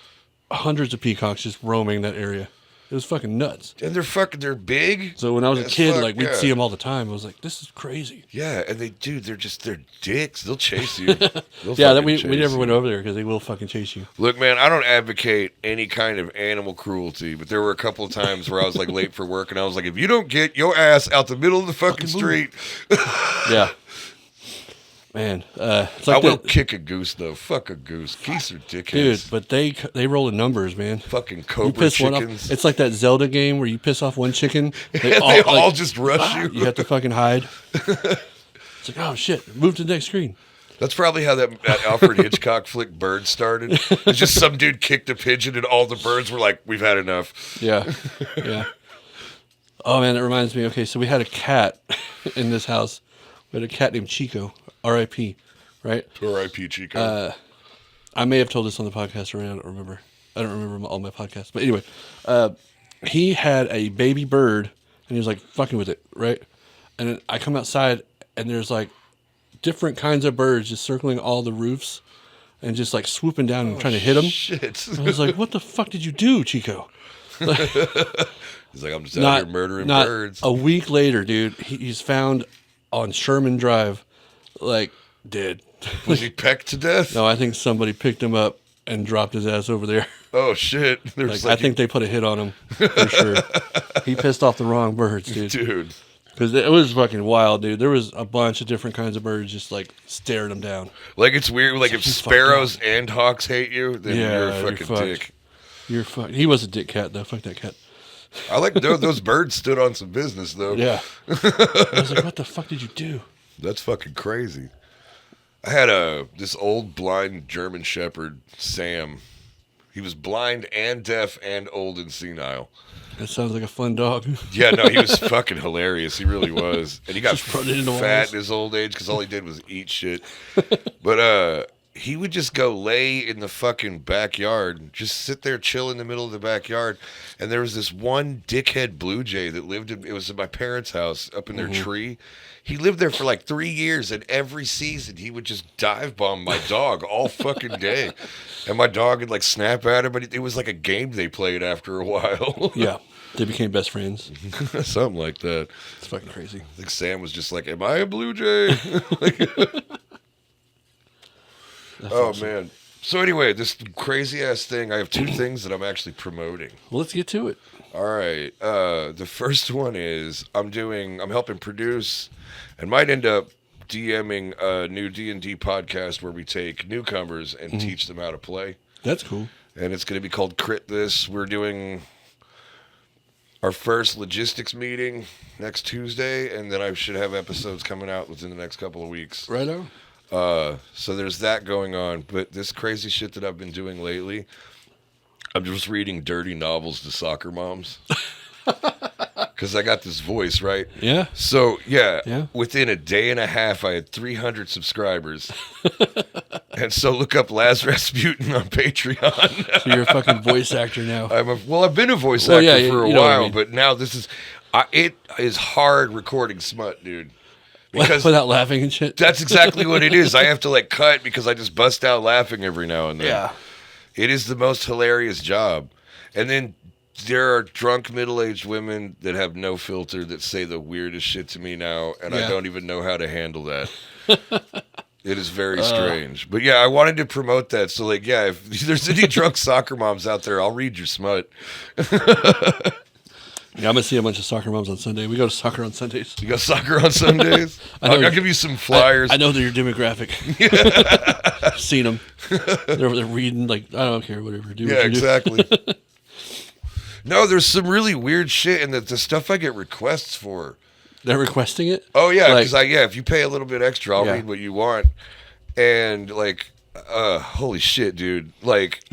hundreds of peacocks just roaming that area. It was fucking nuts. And they're big. So when I was a As kid, fuck, like we'd yeah. see them all the time. I was like, this is crazy. Yeah, and they're dicks. They'll chase you. They'll Yeah, fucking we chase never you. went over there because they will fucking chase you. Look, man, I don't advocate any kind of animal cruelty, but there were a couple of times where I was like late for work, and I was like, if you don't get your ass out the middle of the fucking street, Yeah. Man, it's I like will that, kick a goose though. Fuck a goose. Geese are dude. dickheads. But they roll in numbers, man. Fucking You cobra piss one chickens. off. It's like that Zelda game where you piss off one chicken, They all just rush you. You have to fucking hide. It's like, oh shit, move to the next screen. That's probably how that Alfred Hitchcock flick Bird started. It's just some dude kicked a pigeon and all the birds were like, "We've had enough." Yeah, yeah. Oh man, that reminds me. Okay, so we had a cat in this house. We had a cat named Chico, R.I.P. Right? R.I.P. Chico. I may have told this on the podcast already. I don't remember. I don't remember all my podcasts. But anyway, he had a baby bird, and he was like fucking with it, right? And then I come outside, and there's like different kinds of birds just circling all the roofs, and just like swooping down and trying to hit him. Shit. I was like, "What the fuck did you do, Chico?" He's like, I'm just out here murdering birds. A week later, dude, he's found on Sherman Drive, like, dead. Was he pecked to death? No, I think somebody picked him up and dropped his ass over there. Oh, shit. I think they put a hit on him, for sure. He pissed off the wrong birds, dude. Dude. Because it was fucking wild, dude. There was a bunch of different kinds of birds just, like, staring him down. Like, it's weird. Like, if sparrows and hawks hate you, then you're a fucking dick. You're fucked. He was a dick cat, though. Fuck that cat. I like those birds stood on some business, though. Yeah. I was like, what the fuck did you do? That's fucking crazy. I had this old blind German Shepherd, Sam. He was blind and deaf and old and senile. That sounds like a fun dog. Yeah, no, he was fucking hilarious. He really was. And he got Just running into fat walls. in his old age because all he did was eat shit. But he would just go lay in the fucking backyard, just sit there, chill in the middle of the backyard. And there was this one dickhead blue jay that lived it was in my parents' house up in their tree. He lived there for like 3 years, and every season he would just dive bomb my dog all fucking day. And my dog would like snap at him, but it was like a game they played after a while. Yeah. They became best friends. Something like that. It's fucking crazy. I think Sam was just like, am I a blue jay? Oh, awesome. man. So anyway, this crazy-ass thing, I have 2 things that I'm actually promoting. Well, let's get to it. All right. The first one is I'm helping produce and might end up DMing a new D&D podcast where we take newcomers and teach them how to play. That's cool. And it's going to be called Crit This. We're doing our first logistics meeting next Tuesday, and then I should have episodes coming out within the next couple of weeks. Right on. So there's that going on. But this crazy shit that I've been doing lately, I'm just reading dirty novels to soccer moms. Because I got this voice, right? Yeah. So, Yeah. within a day and a half, I had 300 subscribers. And so look up Laz Rasputin on Patreon. So you're a fucking voice actor now. I've been a voice actor yeah, for a you know what I while, mean. but now it is hard recording smut, dude. Because without laughing and shit. That's exactly what it is. I have to like cut because I just bust out laughing every now and then. Yeah. It is the most hilarious job. And then there are drunk middle-aged women that have no filter that say the weirdest shit to me now, and I don't even know how to handle that. It is very strange. But yeah, I wanted to promote that. So like, yeah, if there's any drunk soccer moms out there, I'll read your smut. Yeah, I'm going to see a bunch of soccer moms on Sunday. We go to soccer on Sundays. You got soccer on Sundays? I'll give you some flyers. I know they're your demographic. I've seen them. They're reading, like, I don't care, whatever. Do Yeah, what you exactly. No, there's some really weird shit, and the stuff I get requests for. They're requesting it? Oh, yeah, Like- because if you pay a little bit extra, I'll read what you want. And, like, holy shit, dude. Like,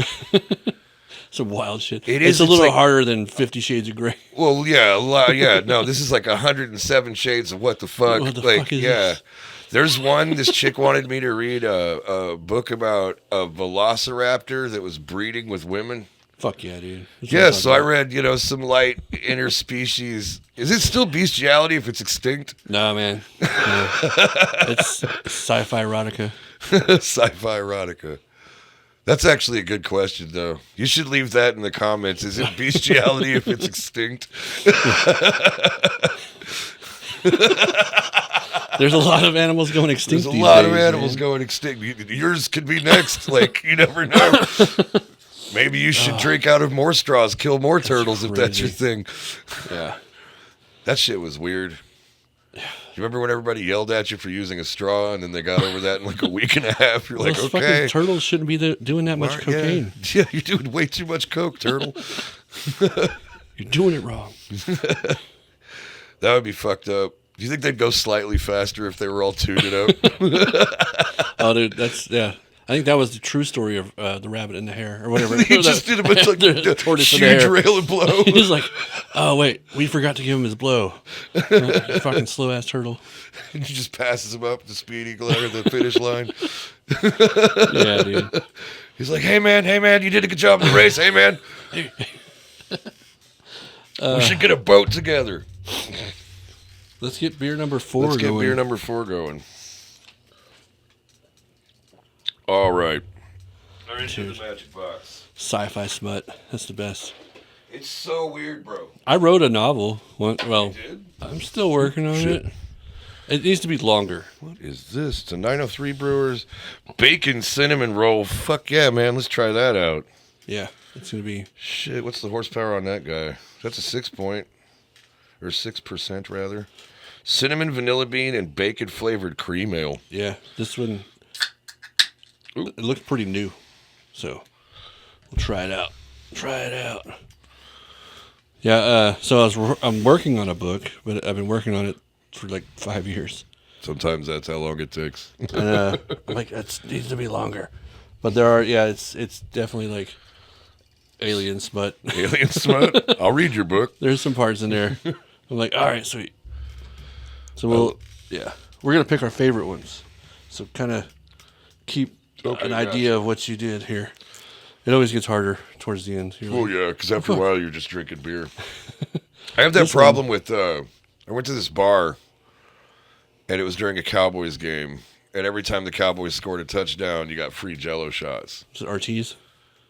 Some wild shit. It It's is, a it's little like- harder than 50 Shades of Grey. well, yeah, a lot, yeah. No, this is like 107 shades of what the fuck. What the like, fuck is yeah. this? There's one, this chick wanted me to read a book about a velociraptor that was breeding with women. Fuck yeah, dude. That's what Yeah, I'm so I talking read, some light interspecies. Is it still bestiality if it's extinct? about. Nah, man. No. It's sci-fi erotica. Sci-fi erotica. That's actually a good question, though. You should leave that in the comments. Is it bestiality if it's extinct? There's a lot of animals going extinct. There's a these lot days, of animals man. going extinct. Yours could be next. Like, you never know. Maybe you should drink out of more straws, kill more turtles if that's your crazy. thing. Yeah. That shit was weird. Do you remember when everybody yelled at you for using a straw and then they got over that in like a week and a half? You're like, Those okay. fucking turtles shouldn't be doing that much cocaine. Yeah, you're doing way too much coke, turtle. You're doing it wrong. That would be fucked up. Do you think they'd go slightly faster if they were all tuned up? Oh, dude, I think that was the true story of the rabbit and the hare, or whatever. He just did a bunch of The tortoise and the huge hare. rail and blow. He was like, "Oh wait, we forgot to give him his blow." You fucking slow ass turtle. And he just passes him up the speed eagle at the finish line. Yeah, dude. He's like, hey man, you did a good job in the race. Hey man, we should get a boat together. Let's get beer number 4 Let's get going. beer number 4 going. All right. Our into the magic box. Sci-fi smut. That's the best. It's so weird, bro. I wrote a novel. Well, You did? I'm still working on Shit. it. It needs to be longer. What is this? It's a 903 Brewers bacon cinnamon roll. Fuck yeah, man. Let's try that out. Yeah, it's gonna be. Shit, what's the horsepower on that guy? That's a 6 or 6% rather. Cinnamon, vanilla bean, and bacon flavored cream ale. Yeah, this one. It looks pretty new, so we'll try it out. Yeah. So I'm working on a book, but I've been working on it for like 5 years. Sometimes that's how long it takes. And I'm like, it needs to be longer. But there are, it's definitely like alien smut. Alien smut? I'll read your book. There's some parts in there. I'm like, all right, sweet. So we're gonna pick our favorite ones. So kind of keep an idea of what you did here. It always gets harder towards the end. Oh yeah, because after a while you're just drinking beer. I have that problem with. I went to this bar, and it was during a Cowboys game, and every time the Cowboys scored a touchdown, you got free Jello shots. Is it RT's?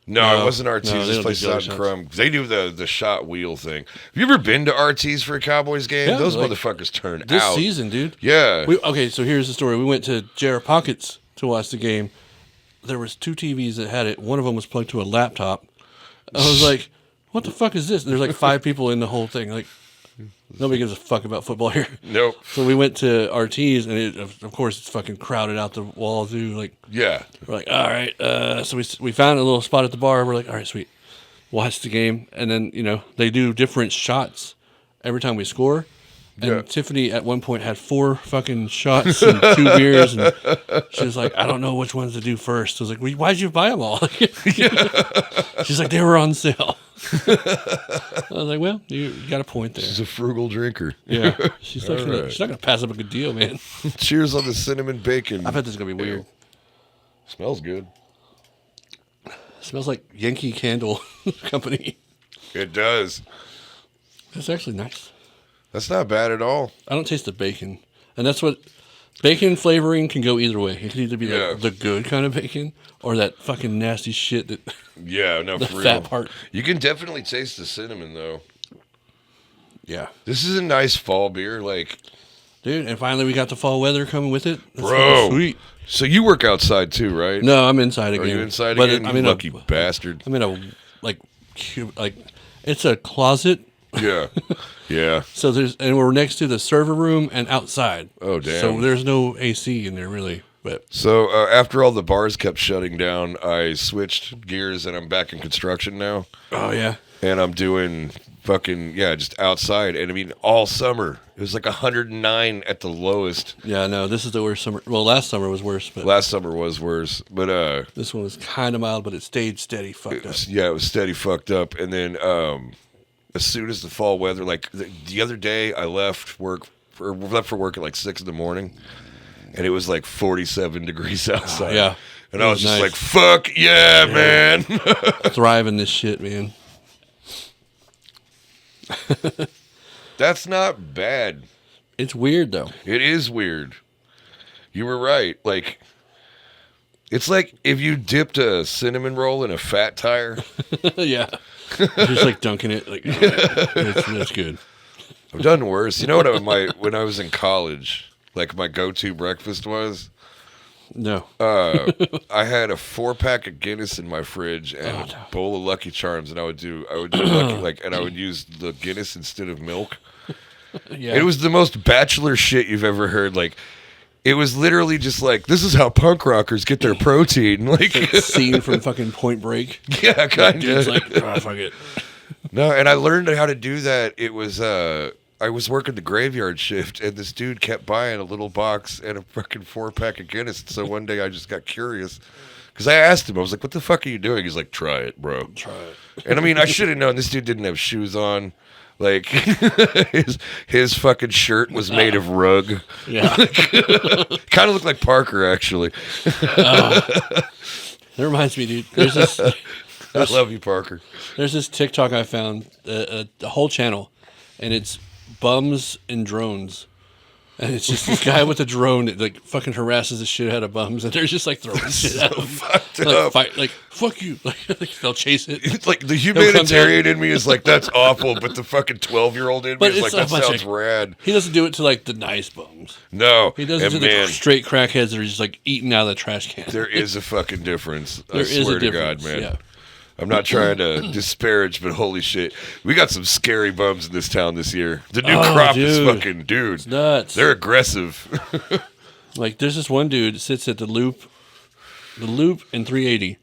No, it wasn't RT's. No, This place is out in Crum. They do the shot wheel thing. Have you ever been to RT's for a Cowboys game? Yeah, Those like, motherfuckers turn this out. season, dude. Yeah. Okay, so here's the story. We went to J.R. Pockets to watch the game. There was 2 TVs that had it. One of them was plugged to a laptop. I was like, what the fuck is this? And there's like 5 people in the whole thing. Like, nobody gives a fuck about football here. Nope. So we went to RT's, and of course it's fucking crowded out the wall, too. Like, Yeah. we're like, all right. So we found a little spot at the bar. We're like, all right, sweet. Watch the game. And then, they do different shots every time we score. And Yeah. Tiffany at one point had 4 fucking shots and 2 beers, and she was like, "I don't know which ones to do first." I was like, well, "Why'd you buy them all?" She's like, "They were on sale." I was like, "Well, you got a point there." She's a frugal drinker. Yeah, she's not gonna right. she's not gonna pass up a good deal, man. Cheers on the cinnamon bacon. I bet this is gonna be weird. Smells good. Smells like Yankee Candle Company. It does. It's actually nice. That's not bad at all. I don't taste the bacon, and that's what bacon flavoring can go either way. It can either be like the good kind of bacon or that fucking nasty shit that Yeah, no, the for fat real. part. You can definitely taste the cinnamon though. Yeah, This is a nice fall beer, like dude. And finally, we got the fall weather coming with it. That's bro. fucking sweet. So you work outside too, right? No, I'm inside again. Are you inside But again? I'm You in lucky bastard. I'm in a it's a closet. Yeah, yeah. So and we're next to the server room and outside. Oh, damn. So there's no AC in there really. But So after all the bars kept shutting down, I switched gears and I'm back in construction now, oh yeah, and I'm doing fucking just outside. And I mean, all summer it was like 109 at the lowest. yeah. No, this is the worst summer. Well, last summer was worse, but Last summer was worse, but this one was kind of mild, but it stayed steady. Fucked it up. was, it was steady fucked up. And then as soon as the fall weather, like the other day, I left for work at like 6 a.m. and it was like 47 degrees outside. Yeah. And It I was was just nice. like, fuck yeah, man. Thrive in this shit, man. That's not bad. It's weird though. It is weird. You were right. Like, it's like if you dipped a cinnamon roll in a fat tire. Yeah, just like dunking it. Like that's good. I've done worse. You know what? When I was in college, like my go-to breakfast was. No. I had a 4-pack of Guinness in my fridge and a bowl of Lucky Charms, and I would do Lucky, and I would use the Guinness instead of milk. Yeah. It was the most bachelor shit you've ever heard. Like, it was literally just like, this is how punk rockers get their protein. Like, scene from fucking Point Break. yeah, kind Dude's of. like, oh, fuck it. No, and I learned how to do that. It was I was working the graveyard shift, and this dude kept buying a little box and a fucking 4-pack of Guinness. So one day I just got curious because I asked him, I was like, "What the fuck are you doing?" He's like, "Try it, bro." Try it. And I mean, I should have known. This dude didn't have shoes on. Like his fucking shirt was made of rug. Yeah. Kind of looked like Parker, actually. That reminds me, dude. There's this. I love you, Parker. There's this TikTok I found, a whole channel, and it's bums and drones, And it's just this guy with a drone that like fucking harasses the shit out of bums, and they're just like throwing shit at him. Fucked Like, up. fight, like fuck you, like they'll chase it. It's like the He'll come humanitarian down. in me is like, that's awful, but the fucking 12-year-old in me But is like, it's that a bunch sounds of- rad. He doesn't do it to like the nice bums. No, He does it and to man, the straight crackheads that are just like eating out of the trash can. there is a fucking difference. There I is swear a to God, difference, man. yeah. I'm not trying to disparage, but holy shit, we got some scary bums in this town this year. The new Oh, crop is dude. fucking dude. Nuts. They're aggressive. Like there's this one dude that sits at the loop and 380,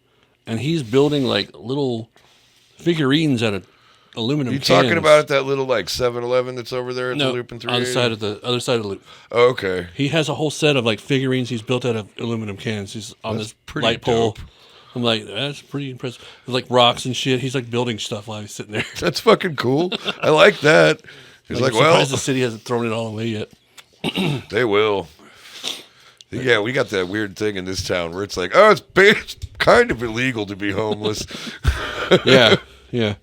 and he's building like little figurines out of aluminum. You cans. talking about that little like 7-Eleven that's over there at No, the Loop and on the 380? side of the other side of the loop. Oh, okay. He has a whole set of like figurines he's built out of aluminum cans. He's on That's this pretty light pole. dope. I'm like, that's pretty impressive. There's like rocks and shit. He's like building stuff while he's sitting there. That's fucking cool. I like that. He's like, I'm well, surprised the city hasn't thrown it all away yet. they will. Yeah, we got that weird thing in this town where it's like, oh, it's kind of illegal to be homeless. Yeah, yeah.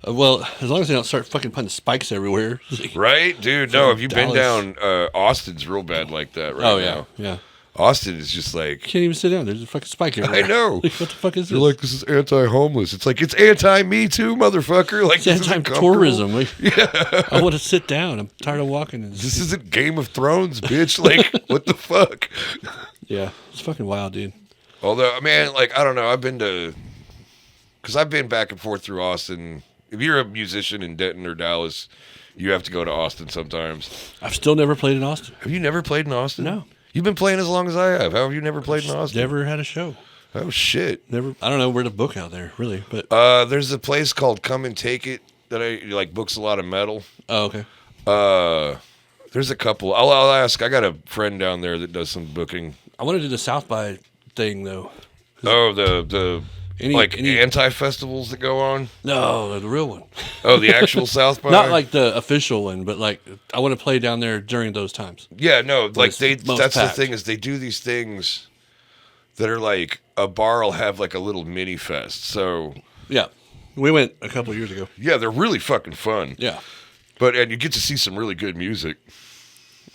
Well, as long as they don't start fucking putting spikes everywhere. Right? Dude, no, have you been Dallas. down? Austin's real bad like that right Oh now. yeah, yeah. Austin is just like, Can't even sit down. There's a fucking spike everywhere. I know. Like, what the fuck is They're this? like, this is anti-homeless. It's like, it's anti-me too, motherfucker. Like, It's this isn't anti-tourism. comfortable. Like, I want to sit down. I'm tired of walking. And This isn't Game of Thrones, bitch. Like, what the fuck? yeah, it's fucking wild, dude. Although, man, like, I don't know. Because I've been back and forth through Austin. If you're a musician in Denton or Dallas, you have to go to Austin sometimes. I've still never played in Austin. Have you never played in Austin? No. You've been playing as long as I have. How have you never played in Austin? Never had a show. Oh, shit. Never. I don't know where to book out there, really. But There's a place called Come and Take It that like books a lot of metal. oh, okay. There's a couple. I'll ask. I got a friend down there that does some booking. I want to do the South by thing though. Oh, the Any- anti-festivals that go on? No, the real one. Oh, the actual South by? Not like the official one, but like I want to play down there during those times. Yeah, no, like it's most that's packed. the thing is they do these things that are like a bar will have like a little mini fest. So, Yeah, we went a couple years ago. yeah, they're really fucking fun. Yeah. And you get to see some really good music.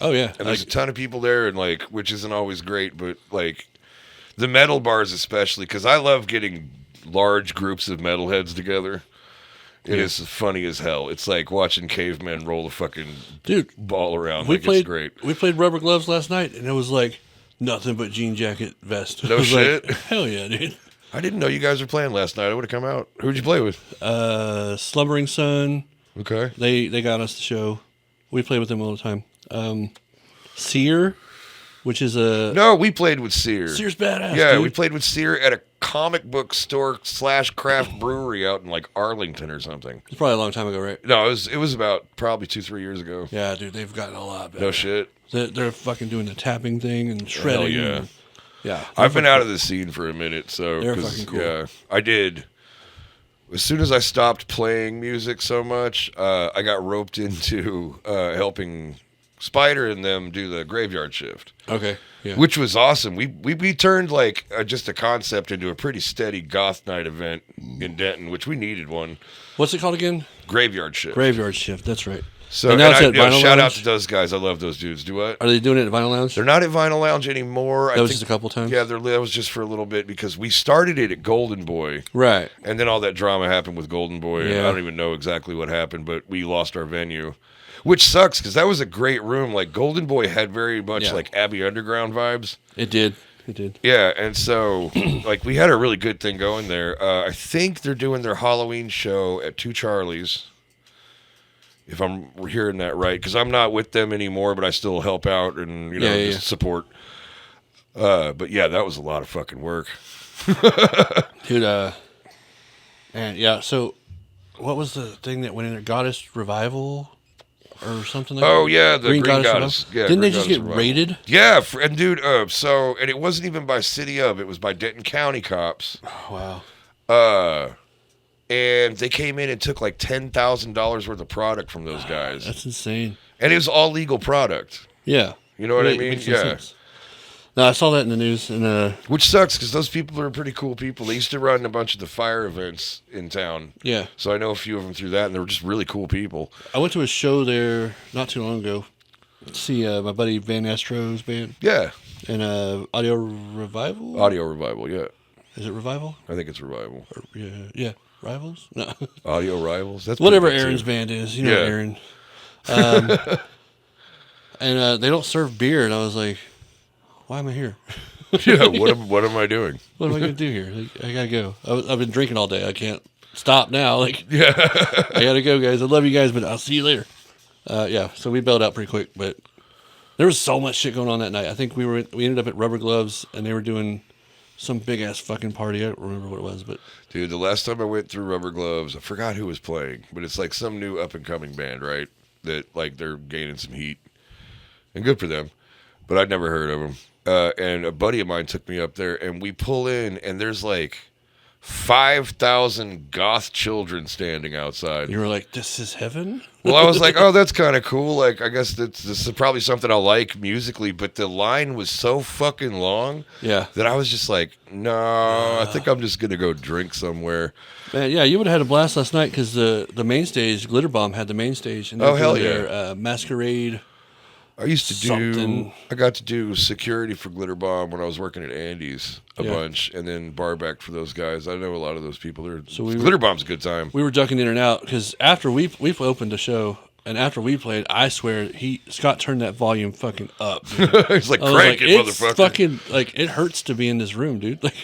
Oh yeah. And there's a Like, ton of people there and like which isn't always great, but like the metal bars especially cuz I love getting large groups of metalheads together. It is funny as hell. It's like watching cavemen roll the fucking dude, ball around. we Like, played it's great. We played Rubber Gloves last night, and it was like nothing but jean jacket vest. No It was like, shit? hell yeah, dude. I didn't know you guys were playing last night. I would have come out. Who'd you play with? Slumbering Sun. Okay. They got us the show. We play with them all the time. Sear, which is a No, we played with Sear. Sear's badass. Yeah, dude. we played with Sear at a comic book store / craft brewery out in like Arlington or something. It's probably a long time ago, right? No, it was about probably 2-3 years ago. Yeah, dude, they've gotten a lot better. No shit. They're fucking doing the tapping thing and shredding. yeah. and- yeah. I've been out of the scene for a minute, so They're 'cause, fucking cool. yeah, I did. As soon as I stopped playing music so much, I got roped into helping Spider and them do the graveyard shift. Okay. Yeah. Which was awesome. We turned like just a concept into a pretty steady goth night event in Denton, which we needed one. What's it called again? Graveyard shift. Graveyard Shift. That's right. So And now it's at you know, Vinyl shout out Lounge? to those guys. I love those dudes. Do what? Are they doing it at Vinyl Lounge? They're not at Vinyl Lounge anymore. That was just a couple times? Yeah, that was just for a little bit because we started it at Golden Boy. Right. And then all that drama happened with Golden Boy. And Yeah. I don't even know exactly what happened, but we lost our venue, which sucks because that was a great room. Like Golden Boy had very much Yeah. like Abbey Underground vibes. It did. It did. Yeah, and so like we had a really good thing going there. I think they're doing their Halloween show at Two Charlies, if I'm hearing that right, because I'm not with them anymore, but I still help out and just support. But yeah, that was a lot of fucking work. Dude, and yeah, so what was the thing that went in there? Goddess Revival or something like that? Oh yeah, the Green Goddess. Revival? Yeah, Didn't they Green just Goddess get Revival. raided? Yeah, and dude, and it wasn't even by City of, it was by Denton County cops. Oh, wow. And they came in and took like $10,000 worth of product from those guys. That's insane. And it was all legal product. Yeah. You know what I It mean? makes no Yeah. sense. No, I saw that in the news, and Which sucks because those people are pretty cool people. They used to run a bunch of the fire events in town. yeah. So I know a few of them through that, and they were just really cool people. I went to a show there not too long ago, see my buddy Van Astro's band Yeah. and Audio Revival. Audio Revival, yeah. Is it Revival? I think it's Revival. Or, yeah, Rivals. No, Audio Rivals. That's whatever pretty good, Aaron's too. band is. You know Yeah. Aaron. And they don't serve beer, and I was like, why am I here? Yeah, what am I doing? What am I going to do here? Like, I got to go. I've been drinking all day. I can't stop now. Like, Yeah. I got to go, guys. I love you guys, but I'll see you later. Yeah, so we bailed out pretty quick, but there was so much shit going on that night. I think we ended up at Rubber Gloves, and they were doing some big-ass fucking party. I don't remember what it was, but... Dude, the last time I went through Rubber Gloves, I forgot who was playing, but it's like some new up-and-coming band, right? That, like, they're gaining some heat. And good for them. But I'd never heard of them. And a buddy of mine took me up there, and we pull in, and there's like 5,000 goth children standing outside. You were like, this is heaven? Well, I was like, oh, that's kind of cool. Like, I guess this is probably something I'll like musically, but the line was so fucking long that I was just like, no, I think I'm just going to go drink somewhere. Man, yeah, you would have had a blast last night because the main stage, Glitter Bomb had the main stage. And they Oh, hell did yeah. their Masquerade. I used to Something. I got to do security for Glitter Bomb when I was working at Andy's a bunch, and then bar back for those guys. I know a lot of those people. Glitter Bomb's a good time. We were ducking in and out because after we opened the show and after we played, I swear Scott turned that volume fucking up. Dude. He's like, I was crank like, it, it's motherfucker. fucking like it hurts to be in this room, dude. Like,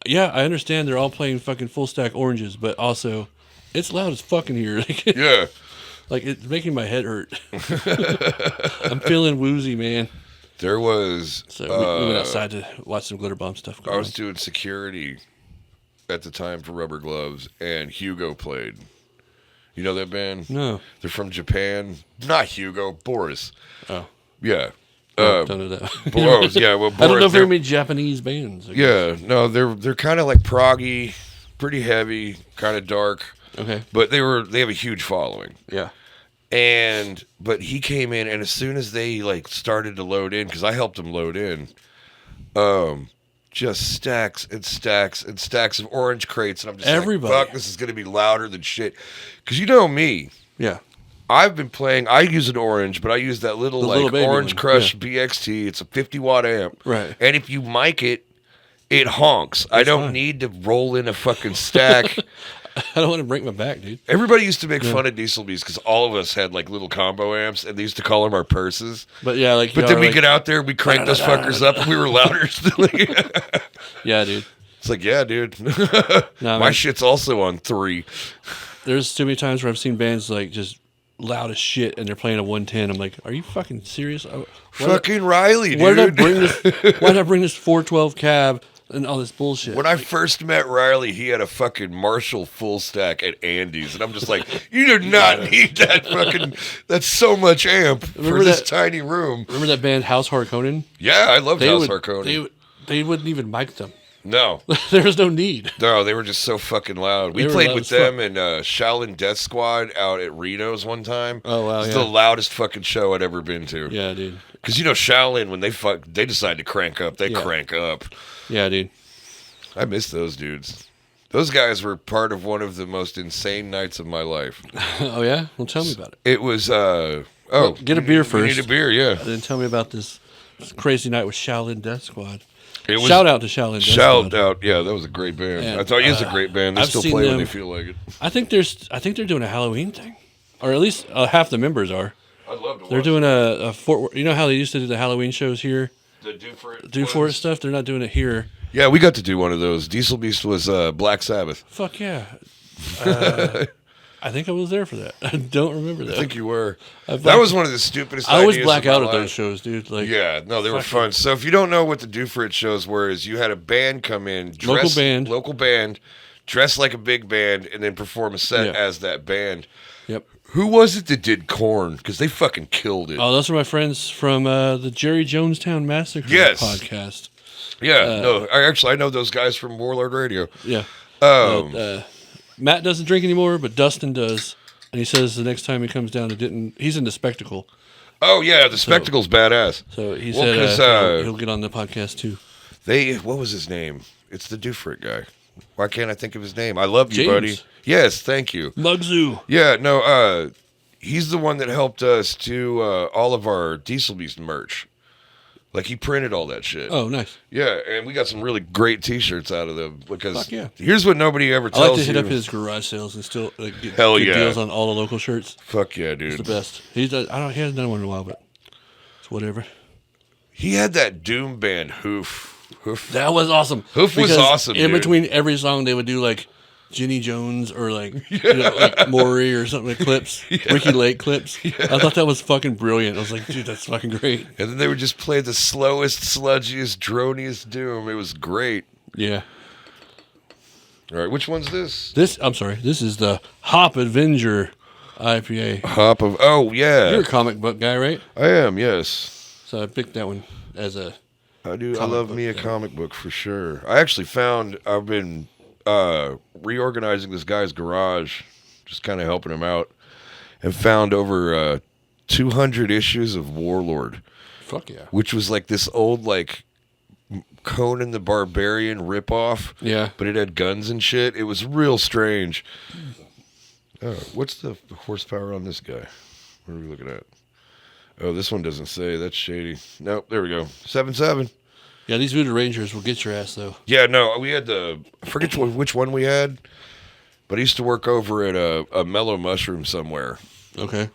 yeah, I understand they're all playing fucking full stack oranges, but also it's loud as fucking here. Yeah. Like, it's making my head hurt. I'm feeling woozy, man. There was... So we went outside to watch some Glitter Bomb stuff go I was on. doing security at the time for Rubber Gloves, and Hugo played. You know that band? No. They're from Japan. Not Hugo, Boris. Oh. Yeah. Don't know that. Boris, yeah, well, Boris... I don't know if there they're- are many Japanese bands. I guess. Yeah, no, they're kind of like proggy, pretty heavy, kind of dark. Okay. But they have a huge following. Yeah. But he came in, and as soon as they like started to load in, because I helped them load in, just stacks and stacks and stacks of orange crates, and I'm just Everybody. like, fuck, this is gonna be louder than shit. Because you know me, Yeah. I've been playing. I use an orange, but I use that little little baby Orange one, Crush yeah. BXT. It's a 50-watt amp, Right. And if you mic it, it honks. I don't fine. need to roll in a fucking stack. I don't want to break my back, dude. Everybody used to make fun of Diesel Beast because all of us had like little combo amps, and they used to call them our purses. But yeah, like. But y'all then are we like, get out there, we crank those fuckers up, and we were louder. Yeah, dude. It's like, yeah, dude. Nah, My man. shit's also on 3. There's too many times where I've seen bands like just loud as shit, and they're playing a 110. I'm like, are you fucking serious? Fucking Riley, dude. Why did I bring this? Why did I bring this 412 cab and all this bullshit? When I first met Riley, he had a fucking Marshall full stack at Andy's, and I'm just like, you do not need that fucking. That's so much amp for Remember this that- tiny room. Remember that band House Harkonnen? Yeah, I loved House Harkonnen. They wouldn't even mic them. No, There was no need. no, they were just so fucking loud. We They were played loud with as them in Shaolin Death Squad out at Reno's one time. Oh, wow, It's yeah. the loudest fucking show I'd ever been to. Yeah, dude. Because you know Shaolin, when they decide to crank up, they Yeah. crank up. Yeah, dude. I miss those dudes. Those guys were part of one of the most insane nights of my life. Oh yeah. Well, tell me about it. It was Get a beer You first. need a beer, yeah. And then tell me about this crazy night with Shaolin Death Squad. It was, Shout out to Shaolin Death Shout Squad. out, yeah, that was a great band. And, I thought he was a great band. They I've still seen play when them- they feel like it. I think they're doing a Halloween thing, or at least half the members are. I'd love to They're doing a Fort. You know how they used to do the Halloween shows here, the Do For It. do for it stuff. They're not doing it here. Yeah, we got to do one of those. Diesel Beast was Black Sabbath. Fuck yeah. I think I was there for that. I don't remember that. I think you were. I That was one of the stupidest I always ideas black of my out at life. those shows, dude. Like, Yeah, no, they were Fuck fun. So if you don't know what the Do For It shows were, is you had a band come in, Local band. dress like a big band, and then perform a set Yeah. as that band. Yep. Who was it that did Korn? Because they fucking killed it. Oh, those are my friends from the Jerry Jonestown Massacre Yes. podcast. Yeah, no, I know those guys from Warlord Radio. Yeah. Um, Matt doesn't drink anymore, but Dustin does. And he says the next time he comes down, he's into Spectacle. Oh yeah, the Spectacle's badass. So he Well, said 'cause, he'll get on the podcast too. What was his name? It's the Do For It guy. Why can't I think of his name? I love you, James. buddy. Yes, thank you. Mugzoo. Yeah, no, He's the one that helped us do all of our Diesel Beast merch. Like, he printed all that shit. Oh, nice. Yeah, and we got some really great T-shirts out of them. Because Fuck yeah. here's what nobody ever I tells you. like to hit up his garage sales and still get Hell good yeah. deals on all the local shirts. Fuck yeah, It's dude. the best. He hasn't done one in a while, but it's whatever. He had that Doom band, Hoof. That was awesome. Hoof was Because awesome, In dude. between every song, they would do like Ginny Jones or like like Maury or something, like clips, Ricky Lake clips. I thought that was fucking brilliant. I was like, dude, that's fucking great. And then they would just play the slowest, sludgiest, droniest Doom. It was great. Yeah. All right, which one's this? This is the Hop Avenger IPA. Hop of... Oh, yeah. You're a comic book guy, right? I am, yes. So I picked that one as a. I do. I Comic love book me a guy. comic book for sure. I actually found... I've been reorganizing this guy's garage, just kind of helping him out, and found over 200 issues of Warlord, Fuck yeah. which was like this old, like, Conan the Barbarian ripoff. Yeah. But it had guns and shit. It was real strange. What's the horsepower on this guy? What are we looking at? Oh, this one doesn't say. That's shady. Nope, there we go. 7.7. Yeah, these Voodoo Rangers will get your ass though. Yeah, no, we had I forget which one we had, but I used to work over at a Mellow Mushroom somewhere Okay.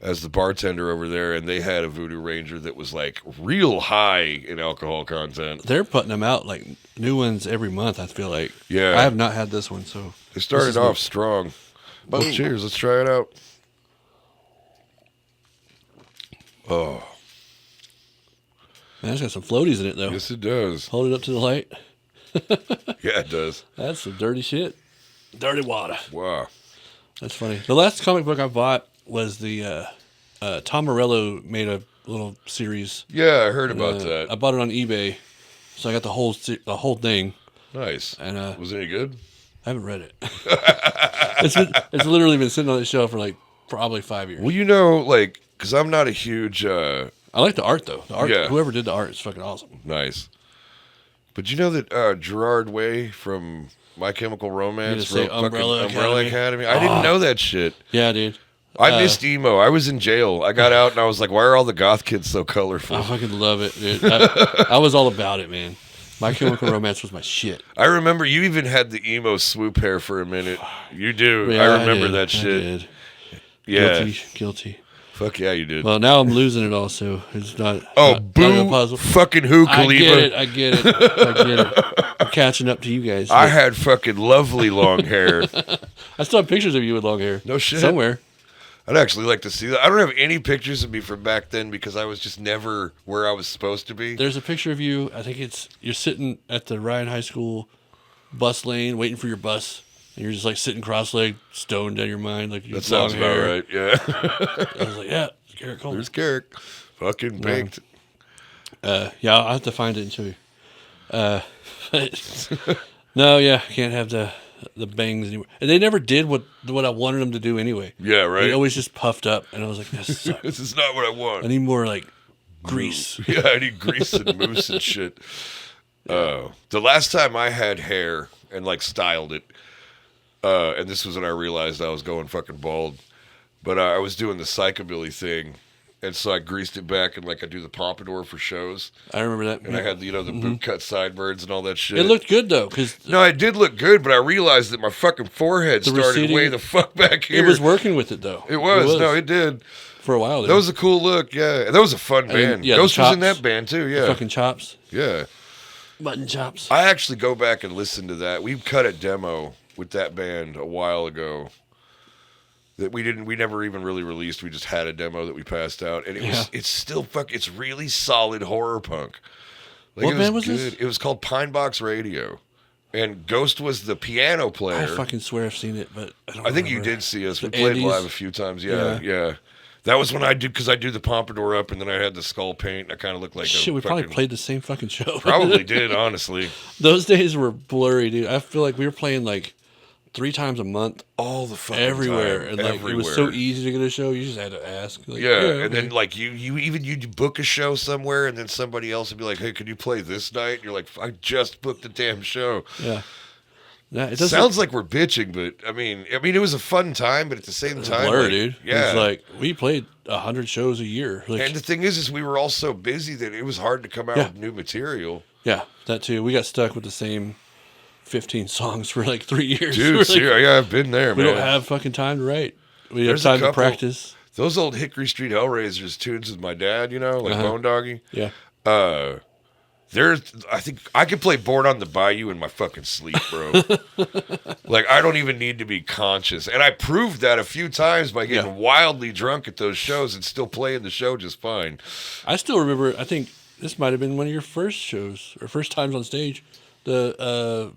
as the bartender over there, and they had a Voodoo Ranger that was like real high in alcohol content. They're putting them out like new ones every month, I feel like. Yeah. I have not had this one, so. They started This is off strong. Well, Boom. cheers. Let's try it out. Oh, Man, it's got some floaties in it though. yes, it does. Hold it up to the light. Yeah, it does. That's some dirty shit. Dirty water. Wow. That's funny. The last comic book I bought was the Tom Morello made a little series. Yeah, I heard about I that. bought it on eBay, so I got the whole thing. Nice. And Was it any good? I haven't read it. It's literally been sitting on the shelf for like probably 5 years. Well, you know, like, because I'm not a huge... I like the art though. The art, Yeah. whoever did the art is fucking awesome. Nice. But you know that Gerard Way from My Chemical Romance You wrote gonna say fucking Umbrella Umbrella Academy? Academy? I didn't know that shit. Yeah, dude. I missed emo. I was in jail. I got out and I was like, why are all the goth kids so colorful? I fucking love it, dude. I was all about it, man. My Chemical Romance was my shit. I remember you even had the emo swoop hair for a minute. You do. Yeah, I remember did. that shit. I did. Yeah. Guilty. Fuck yeah, you did. Well, now I'm losing it all, so it's not. Oh, not a boo. puzzle. Fucking who, I Khalifa? get it. I'm catching up to you guys. I had fucking lovely long hair. I still have pictures of you with long hair. No shit. Somewhere. I'd actually like to see that. I don't have any pictures of me from back then because I was just never where I was supposed to be. There's a picture of you. I think you're sitting at the Ryan High School bus lane waiting for your bus. And you're just like sitting cross-legged, stoned out of your mind. Like you That have long sounds about hair. right. Yeah. I was like, yeah, it's Carrek Coleman. There's Carrek. Fucking baked. Yeah, I'll have to find it and show you. No, yeah, can't have the bangs anymore. And they never did what I wanted them to do anyway. Yeah, right. They always just puffed up, and I was like, this sucks. This is not what I want. I need more like grease. Yeah, I need grease and mousse and shit. The last time I had hair and like styled it, and this was when I realized I was going fucking bald, but I was doing the psychobilly thing, and so I greased it back and like I do the pompadour for shows, I remember that. and I had the boot cut sideburns and all that shit. It looked good though, because No, it did look good, but I realized that my fucking forehead started receding- way the fuck back here. it was working with it though. It was. No, it did. for a while. There. That was a cool look, yeah. And that was a fun band. yeah, the Ghost was in chops. that band too, yeah. fucking chops, Yeah. mutton chops. I actually go back and listen to that. We cut a demo with that band a while ago that we never even really released. We just had a demo that we passed out, and it's still it's really solid horror punk. Like, What it was band was good. this? It was called Pine Box Radio, and Ghost was the piano player. I fucking swear I've seen it, but I don't. I think you remember. did see us. We The played Andes? live a few times. Yeah. That was when I do, because I do the pompadour up, and then I had the skull paint. I kind of looked like Shit, a we probably fucking- played the same fucking show. Probably did, honestly. Those days were blurry, dude. I feel like we were playing like 3 times a month, All the fucking everywhere, time. and like everywhere. it was so easy to get a show. You just had to ask. Like, Yeah, okay. and then like you'd book a show somewhere, and then somebody else would be like, "Hey, could you play this night?" And you're like, "I just booked the damn show." yeah, Yeah, it doesn't Sounds like we're bitching, but I mean, it was a fun time, but at the same time, blur, like, dude. Yeah, It's like we played 100 shows a year. Like, and the thing is we were all so busy that it was hard to come out with new material. yeah, that too. We got stuck with the same 15 songs for like 3 years. Dude, We're like, yeah, I've been there, we man. don't have fucking time to write. We There's a have time to couple- practice. Those old Hickory Street Hellraisers tunes with my dad, like Bone Doggy. Yeah. I think I could play Born on the Bayou in my fucking sleep, bro. Like, I don't even need to be conscious. And I proved that a few times by getting wildly drunk at those shows and still playing the show just fine. I still remember, I think this might have been one of your first shows or first times on stage, the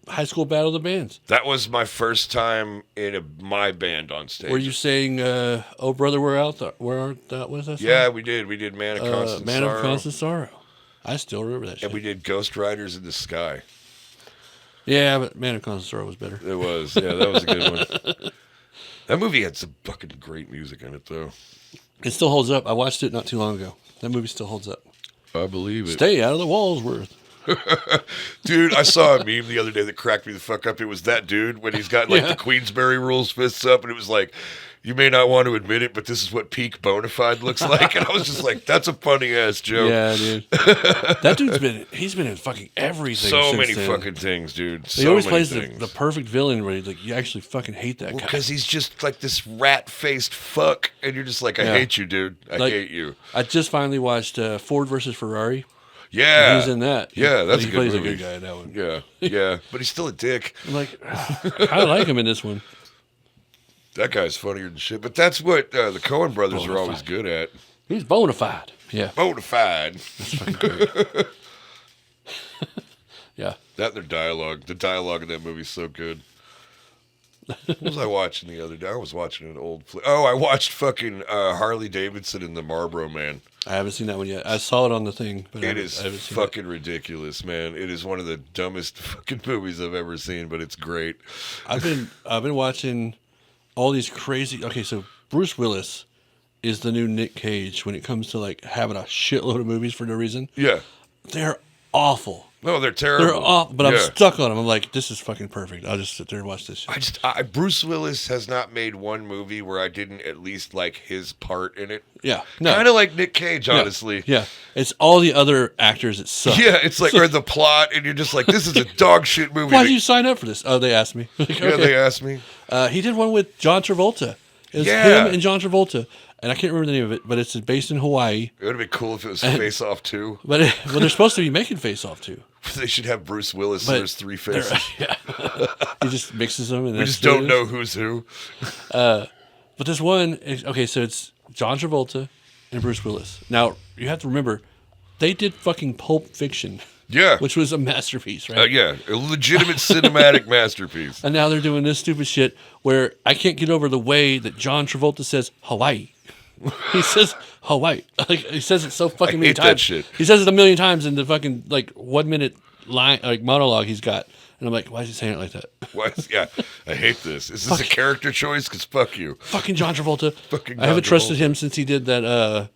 High School Battle of the Bands. That was my first time in my band on stage. Were you saying, "Oh Brother, Where Art Thou?" What was that song? Yeah, we did. We did Man of Constant Man Sorrow. of Constant Sorrow. I still remember that shit. And we did Ghost Riders in the Sky. Yeah, but Man of Constant Sorrow was better. It was. Yeah, that was a good one. That movie had some fucking great music in it, though. It still holds up. I watched it not too long ago. That movie still holds up. I believe it. Stay out of the Walsworth. Dude, I saw a meme the other day that cracked me the fuck up. It was that dude when he's got the Queensberry Rules fists up, and it was like, you may not want to admit it, but this is what peak bona fide looks like. And I was just like, that's a funny ass joke. Yeah, dude. That dude's he's been in fucking everything. So since many then. fucking things, dude. He So always many plays things. the perfect villain where he's like, you actually fucking hate that guy. Because he's just like this rat-faced fuck, and you're just like, I hate you, dude. I hate you. I just finally watched Ford versus Ferrari. Yeah. He's in that. Yeah, that's he a good plays movie. a good guy in that one. Yeah, yeah. But he's still a dick. I'm like, I like him in this one. That guy's funnier than shit. But that's what the Coen brothers are always good at. He's bona fide. Yeah. Bona fide. That's fucking great. Yeah. That and their dialogue. The dialogue in that movie is so good. What was I watching the other day? I was watching an old flick. Oh, I watched fucking Harley Davidson and the Marlboro Man. I haven't seen that one yet. I saw it on the thing, but It I is haven't seen fucking ridiculous, man. It is one of the dumbest fucking movies I've ever seen, but it's great. I've been watching all these crazy. Okay, so Bruce Willis is the new Nick Cage when it comes to like having a shitload of movies for no reason. Yeah. They're awful. No, they're terrible. They're awful, but I'm Yeah. stuck on them. I'm like, this is fucking perfect. I'll just sit there and watch this shit. Bruce Willis has not made one movie where I didn't at least like his part in it. Yeah, no. Kind of like Nick Cage, Yeah. honestly. Yeah, it's all the other actors that suck. Yeah, it's like, or the plot, and you're just like, this is a dog shit movie. Why did you sign up for this? Oh, they asked me. Like, Yeah, okay. they asked me. He did one with John Travolta. It was Yeah. him and John Travolta, and I can't remember the name of it, but it's based in Hawaii. It would have been cool if it was Face Off 2. But well, they're supposed to be making Face Off too. They should have Bruce Willis, But and there's three faces. Yeah. He just mixes them, and We that's just what it don't is. know who's who. But this one, okay, so it's John Travolta and Bruce Willis. Now you have to remember, they did fucking Pulp Fiction, Yeah. which was a masterpiece, right? Yeah, a legitimate cinematic masterpiece. And now they're doing this stupid shit where I can't get over the way that John Travolta says Hawaii. He says Hawaii. Like he says it so fucking many hate that times. shit. He says it a million times in the fucking like 1 minute line like monologue he's got. And I'm like, why is he saying it like that? Why? Yeah, I hate this. Is this a character choice? Because fuck you. Fucking John Travolta. Fucking I haven't John trusted Travolta. him since he did that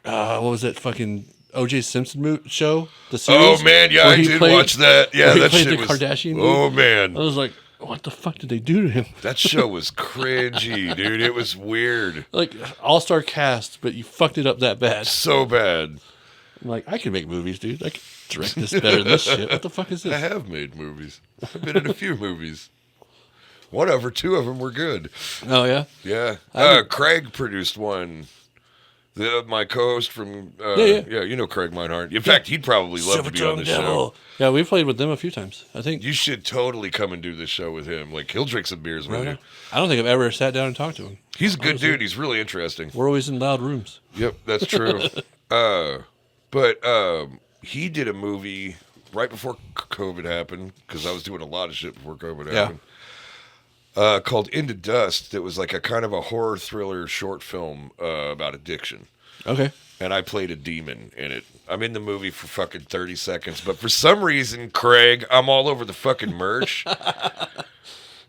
what was that fucking O.J. Simpson show? The series? Oh man, yeah, where I he did played- watch that. Yeah, where he that played shit the was. Kardashian dude. Oh man, I was like, what the fuck did they do to him? that show was cringy, dude. It was weird, Like all-star cast, but you fucked it up that bad. so bad. I'm like, I can make movies, dude. I can direct this better than this shit. What the fuck is I this? have made movies. I've been in a few movies. Whatever, 2 of them were good. Oh yeah. Yeah, Craig produced one. My co-host from Yeah. you know Craig Meinhardt. In fact, he'd probably love to be on the show. Yeah, we played with them a few times. I think. You should totally come and do this show with him. Like he'll drink some beers with you. I don't think I've ever sat down and talked to him. He's a good Honestly. dude. He's really interesting. We're always in loud rooms. Yep, that's true. But he did a movie right before COVID happened because I was doing a lot of shit before COVID happened. Called Into Dust. That was like a kind of a horror thriller short film about addiction. Okay. And I played a demon in it. I'm in the movie for fucking 30 seconds, but for some reason, Craig, I'm all over the fucking merch.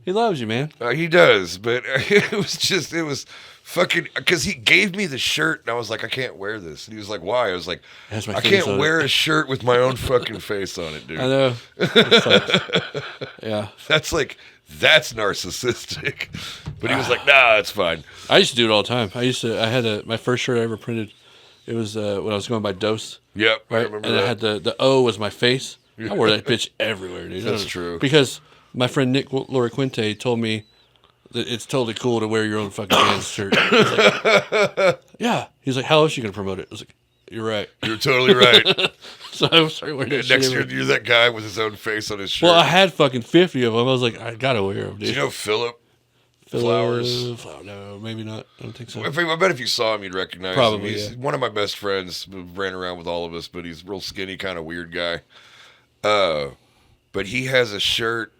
He loves you, man. He does, but it was fucking, because he gave me the shirt and I was like, I can't wear this. And he was like, why? I was like, Has my I face can't on wear it. a shirt with my own fucking face on it, dude. I know. It sucks. Yeah. That's narcissistic. But he was like, nah, it's fine. I used to do it all the time. I had my first shirt I ever printed. It was when I was going by Dose. Yep, I Right? remember And that. I had the O was my face. I wore that bitch everywhere, dude. That's true. Because my friend Nick Loriquinte told me that it's totally cool to wear your own fucking band's shirt. I was like, yeah. He's like, how else are you going to promote it? I was like, you're right. You're totally right. So I started wearing that And shit next year, everywhere. you're that guy with his own face on his shirt. Well, I had fucking 50 of them. I was like, I got to wear them, dude. Do you know Philip Flowers? No, maybe not. I don't think so. I bet if you saw him, you'd recognize Probably, him. He's yeah. one of my best friends. Ran around with all of us, but he's a real skinny, kind of weird guy. But he has a shirt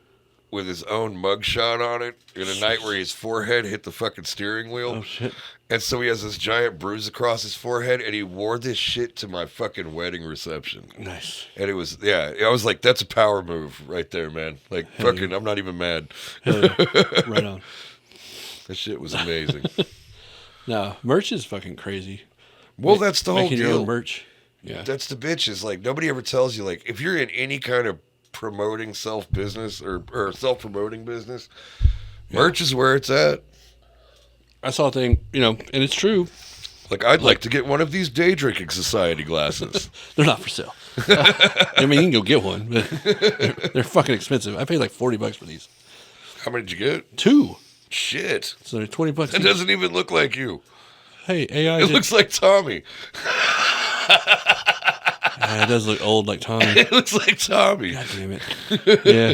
with his own mugshot on it in a night where his forehead hit the fucking steering wheel. Oh, shit. And so he has this giant bruise across his forehead, and he wore this shit to my fucking wedding reception. Nice. And it was, I was like, that's a power move right there, man. Like, fucking, I'm not even mad. Hell yeah. Right on. That shit was amazing. No, merch is fucking crazy. Well, that's the whole Making your deal. own merch. Yeah. That's the bitch, is like, nobody ever tells you, like, if you're in any kind of promoting self-business or self-promoting business, merch is where it's at. I saw a thing, and it's true. Like, I'd like to get one of these Day Drinking Society glasses. They're not for sale. I mean, you can go get one, but they're fucking expensive. I paid like $40 for these. How many did you get? 2. Shit. So they're $20. It each. doesn't even look like you. Hey, AI. It looks like Tommy. It does look old like Tommy. It looks like Tommy. God damn it. Yeah.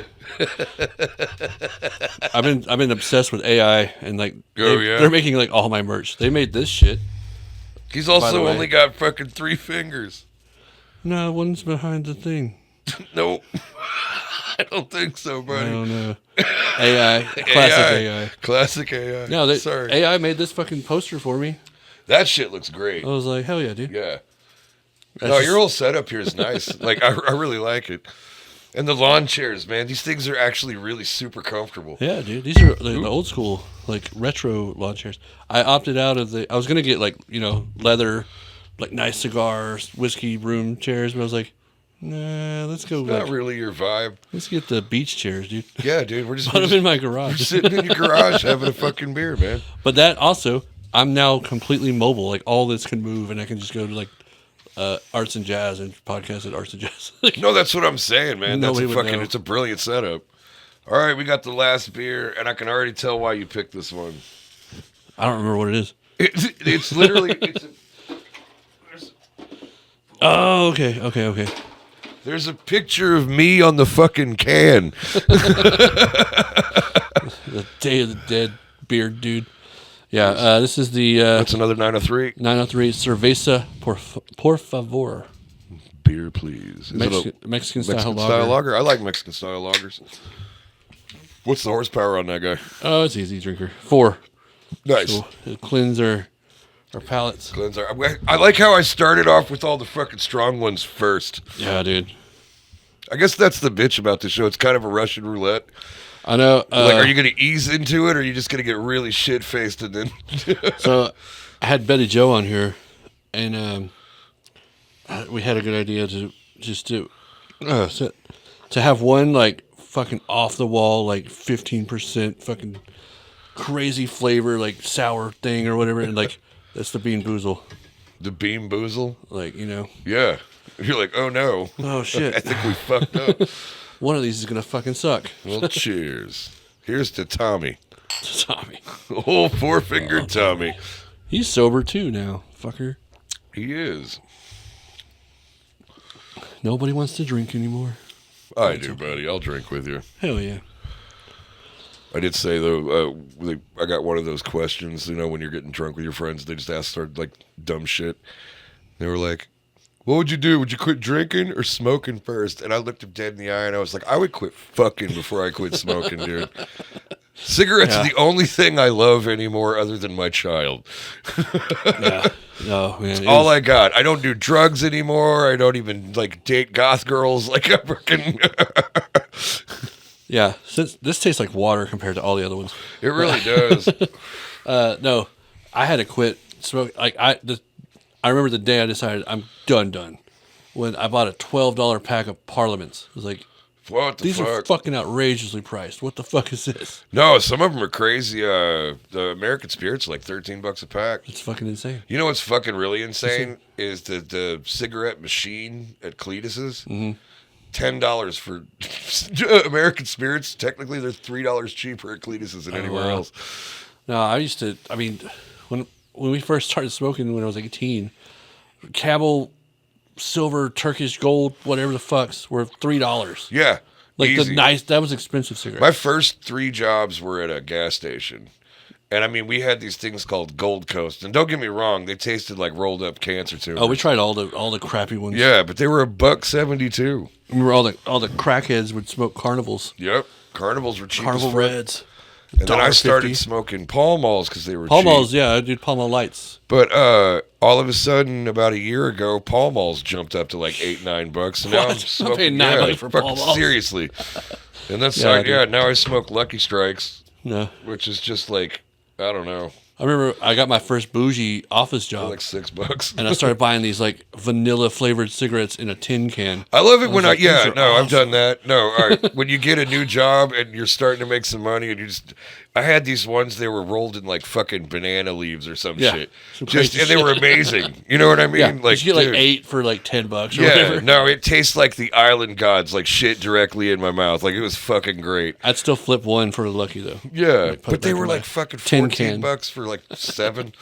I've been obsessed with AI and like they're making like all my merch. They made this shit. He's By the also way. only got fucking 3 fingers. No, one's behind the thing. Nope. I don't think so, I buddy. don't know. AI. Classic AI. Classic AI. No, Sorry. AI made this fucking poster for me. That shit looks great. I was like, hell yeah, dude. Yeah. That's No, just- your whole setup here is nice. Like, I really like it. And the lawn chairs, man. These things are actually really super comfortable. Yeah, dude. These are the old school, like retro lawn chairs. I opted out of I was gonna get like, leather, like nice cigars, whiskey room chairs, but I was like, nah, let's go. Not really your vibe. Let's get the beach chairs, dude. Yeah, dude. We're just, Put them in my garage. sitting in your garage having a fucking beer, man. But that also, I'm now completely mobile. Like all this can move, and I can just go to like Arts and Jazz and podcast at Arts and Jazz. No, that's what I'm saying, man. Nobody would know. It's a brilliant setup. All right, we got the last beer, and I can already tell why you picked this one. I don't remember what it is. It's literally, Oh, okay. there's a picture of me on the fucking can. The Day of the Dead beard, dude. Yeah, this is the That's another 903. 903 Cerveza por favor. Beer, please. Is it a Mexican style Mexican lager. style lager? I like Mexican style lagers. What's the horsepower on that guy? Oh, it's easy, drinker. 4. Nice. So it cleans our palates. Cleanser. I like how I started off with all the fucking strong ones first. Yeah, dude. I guess that's the bitch about the show. It's kind of a Russian roulette. I know. Like, are you going to ease into it, or are you just going to get really shit faced and then? So I had Betty Joe on here, and we had a good idea to just to have one like fucking off the wall, like 15% fucking crazy flavor, like sour thing or whatever, and like that's the Bean Boozle. The Bean Boozle? Like, Yeah. You're like, oh no. Oh shit. I think we fucked up. One of these is gonna fucking suck. Well, cheers. Here's to Tommy. Tommy. Oh, 4-fingered Tommy. He's sober too now, fucker. He is. Nobody wants to drink anymore. I do, buddy. I'll drink with you. Hell yeah. I did say, though, I got one of those questions, when you're getting drunk with your friends, they just ask like dumb shit. They were like, what would you do? Would you quit drinking or smoking first? And I looked him dead in the eye and I was like, I would quit fucking before I quit smoking, dude. Cigarettes are the only thing I love anymore other than my child. Yeah. No, man. All I got. I don't do drugs anymore. I don't even date goth girls. Like I freaking. Yeah, since this tastes like water compared to all the other ones. It really does. No, I had to quit smoking. I remember the day I decided I'm done. When I bought a $12 pack of Parliaments. It was like, What the these fuck? are fucking outrageously priced. What the fuck is this? No, some of them are crazy. The American Spirits are like $13 a pack. It's fucking insane. You know what's fucking really insane is the cigarette machine at Cletus's. $10 for American Spirits. Technically, they're $3 cheaper at Cletus's than anywhere else. No, when we first started smoking when I was 18, Camel, silver, Turkish gold, whatever the fucks, were $3. Yeah, Like easy. that was expensive cigarettes. My first 3 jobs were at a gas station. And I mean, we had these things called Gold Coast. And don't get me wrong, they tasted like rolled up cancer tumors. Oh, we tried all the crappy ones. Yeah, but they were $1.72. Remember all the crackheads would smoke Carnivals. Yep. Carnivals were cheap Carnival as fuck. Reds. And then I started $1.50. smoking Pall Malls because they were Pall cheap. Malls, yeah, I did Pall Mall Lights. But all of a sudden, about a year ago, Pall Malls jumped up to like $8-9. And now I'm What? I'm smoking paying $9 for fucking Pall Malls. Seriously. And that's Yeah, like, now I smoke Lucky Strikes, No, which is just like, I don't know, I remember I got my first bougie office job, like $6. and I started buying these like vanilla flavored cigarettes in a tin can. I love it was when like, these are I've awesome. done that. No, all right. When you get a new job and you're starting to make some money and I had these ones, they were rolled in like fucking banana leaves or some Yeah, shit. some Just, crazy and they were amazing. You know what I mean? Yeah, Like, you get like dude. 8 for like $10 or Yeah, whatever. no, it tastes like the island gods, like shit directly in my mouth. Like it was fucking great. I'd still flip one for the Lucky though. Yeah, Like, put it but they back were in my like fucking tin can. $14 for like 7.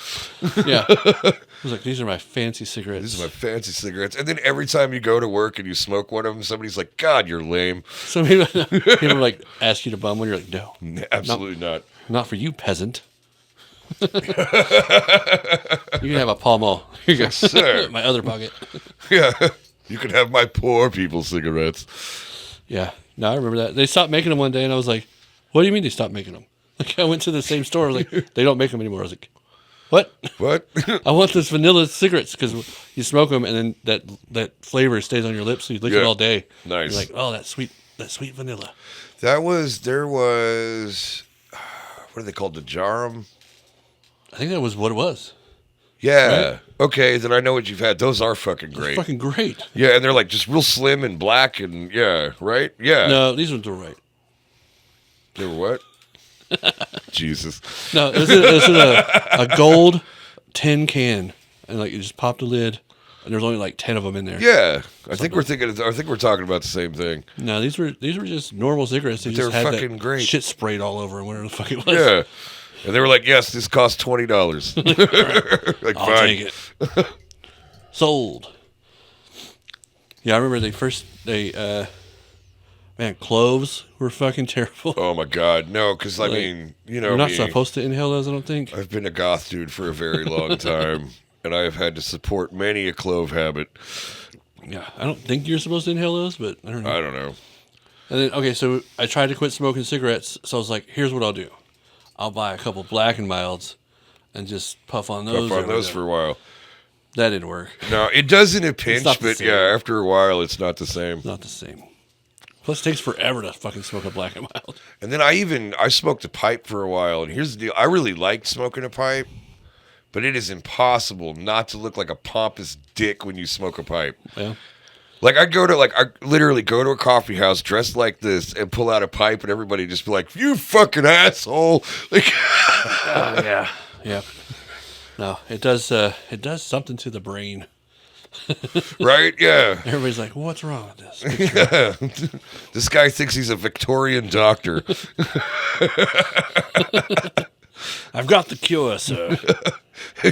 Yeah, I was like, these are my fancy cigarettes. These are my fancy cigarettes. And then every time you go to work and you smoke one of them, somebody's like, "God, you're lame." So people like ask you to bum one. You're like, no, Absolutely not. not for you, peasant. You can have a Pall Mall. Here you go, sir. my other pocket. Yeah, you can have my poor people cigarettes. Yeah, no, I remember that. They stopped making them one day, and I was like, "What do you mean they stopped making them?" Like I went to the same store. I was like, "They don't make them anymore." I was like, "What?" What? I want this vanilla cigarettes because you smoke them, and then that flavor stays on your lips, so you lick it Yeah. all day. Nice. You're like, oh, that sweet vanilla. There was, what are they called? The Jarum? I think that was what it was. Yeah. Right? Okay, then I know what you've had. Those are fucking It's great. fucking great. Yeah, and they're like just real slim and black and yeah, right? Yeah. No, these ones were right. They were what? Jesus. No, it was in a gold tin can, and like you just popped the lid, and there was only like 10 of them in there. Yeah. I think we're talking about the same thing. No, these were just normal cigarettes. They But just they were had fucking that great. shit sprayed all over and whatever the fuck it was. Yeah. And they were like, "Yes, this costs $20." Like, I'll fine. take it. Sold. Yeah, I remember cloves were fucking terrible. Oh my God, no! Because I Like, mean, you know, You're not me, supposed to inhale those, I don't think. I've been a goth dude for a very long time, and I have had to support many a clove habit. Yeah, I don't think you're supposed to inhale those, but I don't know. I don't know. And then, okay, so I tried to quit smoking cigarettes, so I was like, here's what I'll do. I'll buy a couple Black and Milds and just puff on those. Puff on those for a while. That didn't work. No, it does in a pinch, not the but same. yeah, after a while, it's not the same. Not the same. Plus, it takes forever to fucking smoke a Black and Mild. And then I smoked a pipe for a while, and here's the deal: I really liked smoking a pipe, but it is impossible not to look like a pompous dick when you smoke a pipe. Yeah. Like I literally go to a coffee house dressed like this and pull out a pipe, and everybody just be like, "You fucking asshole!" Like, Yeah. Yeah. No, it does something to the brain. right? Yeah. Everybody's like, what's wrong with this? This guy thinks he's a Victorian doctor. I've got the cure, sir.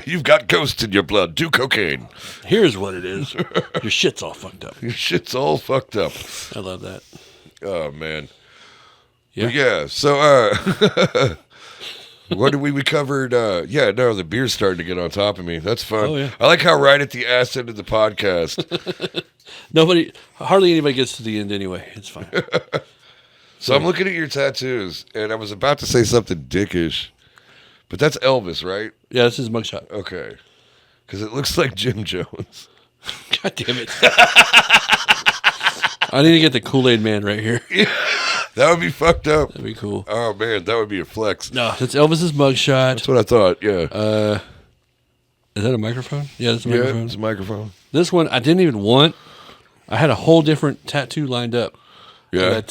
You've got ghosts in your blood. Do cocaine. Here's what it is. Your shit's all fucked up. Your shit's all fucked up. I love that. Oh man. Yeah. But yeah. So what did we covered? The beer's starting to get on top of me. That's fun. Oh, yeah. I like how right at the ass end of the podcast. Hardly anybody gets to the end anyway. It's fine. So I'm looking at your tattoos, and I was about to say something dickish, but that's Elvis, right? Yeah, this is mugshot. Okay. Because it looks like Jim Jones. God damn it. I need to get the Kool-Aid Man right here. That would be fucked up. That'd be cool. Oh man, that would be a flex. No, it's Elvis's mugshot. That's what I thought. Yeah. Is that a microphone? Yeah, that's a microphone. It's a microphone. This one I didn't even want. I had a whole different tattoo lined up. Yeah. And I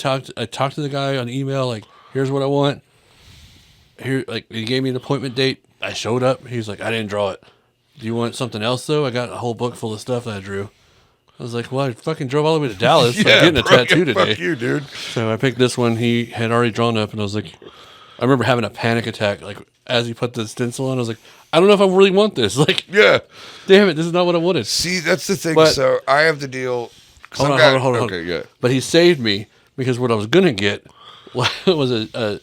talked to the guy on email, like, here's what I want. Here, like, he gave me an appointment date. I showed up. He was like, I didn't draw it. Do you want something else, though? I got a whole book full of stuff that I drew. I was like, well, I fucking drove all the way to Dallas. So I'm getting a tattoo today. Fuck you, dude. So I picked this one. He had already drawn up, and I was like, I remember having a panic attack, like, as he put the stencil on. I was like, I don't know if I really want this. Like, Yeah. damn it, this is not what I wanted. See, that's the thing. But- So I have the deal. Hold on. Okay, yeah. But he saved me because what I was gonna get was a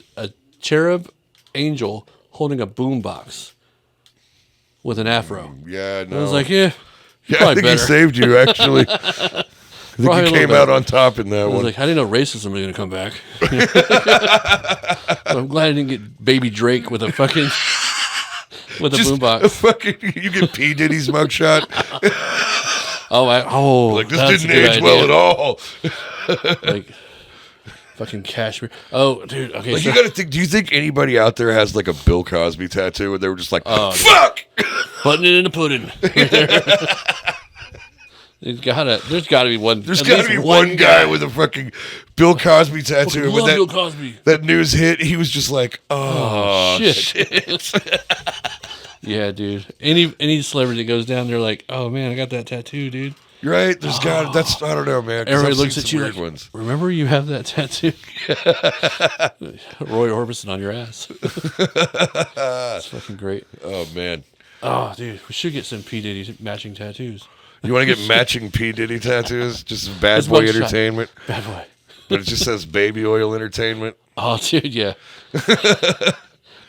cherub angel holding a boombox with an afro. Yeah, no. I was like, yeah, yeah, I probably think he better. saved you, actually. I think Probably a you little came better. out on top in that I was one. like, I didn't know racism was gonna come back. So I'm glad I didn't get Baby Drake with a fucking with a Just boombox. fucking, you get P. Diddy's mugshot. Like This that's didn't a good age well at all. Like fucking cashmere. Oh, dude. Okay, Like, so you gotta think, do you think anybody out there has like a Bill Cosby tattoo and they were just like, Oh, fuck! putting it in the pudding. There's gotta be one. There's at gotta least be one guy with a fucking Bill Cosby tattoo. Fucking When love Bill that, Cosby. that news hit, he was just like, oh, Shit. Yeah, dude. Any celebrity that goes down there like, oh man, I got that tattoo, dude. You're right. There's got that's I don't know, man. 'cause Everybody I've looks seen at some you weird like, ones. remember you have that tattoo? Roy Orbison on your ass. That's fucking great. Oh man, Oh, dude, we should get some P. Diddy matching tattoos. you want to get matching P Diddy tattoos? Just Bad His Boy mugshot. Entertainment, Bad boy. but it just says Baby Oil Entertainment. Oh, dude, yeah.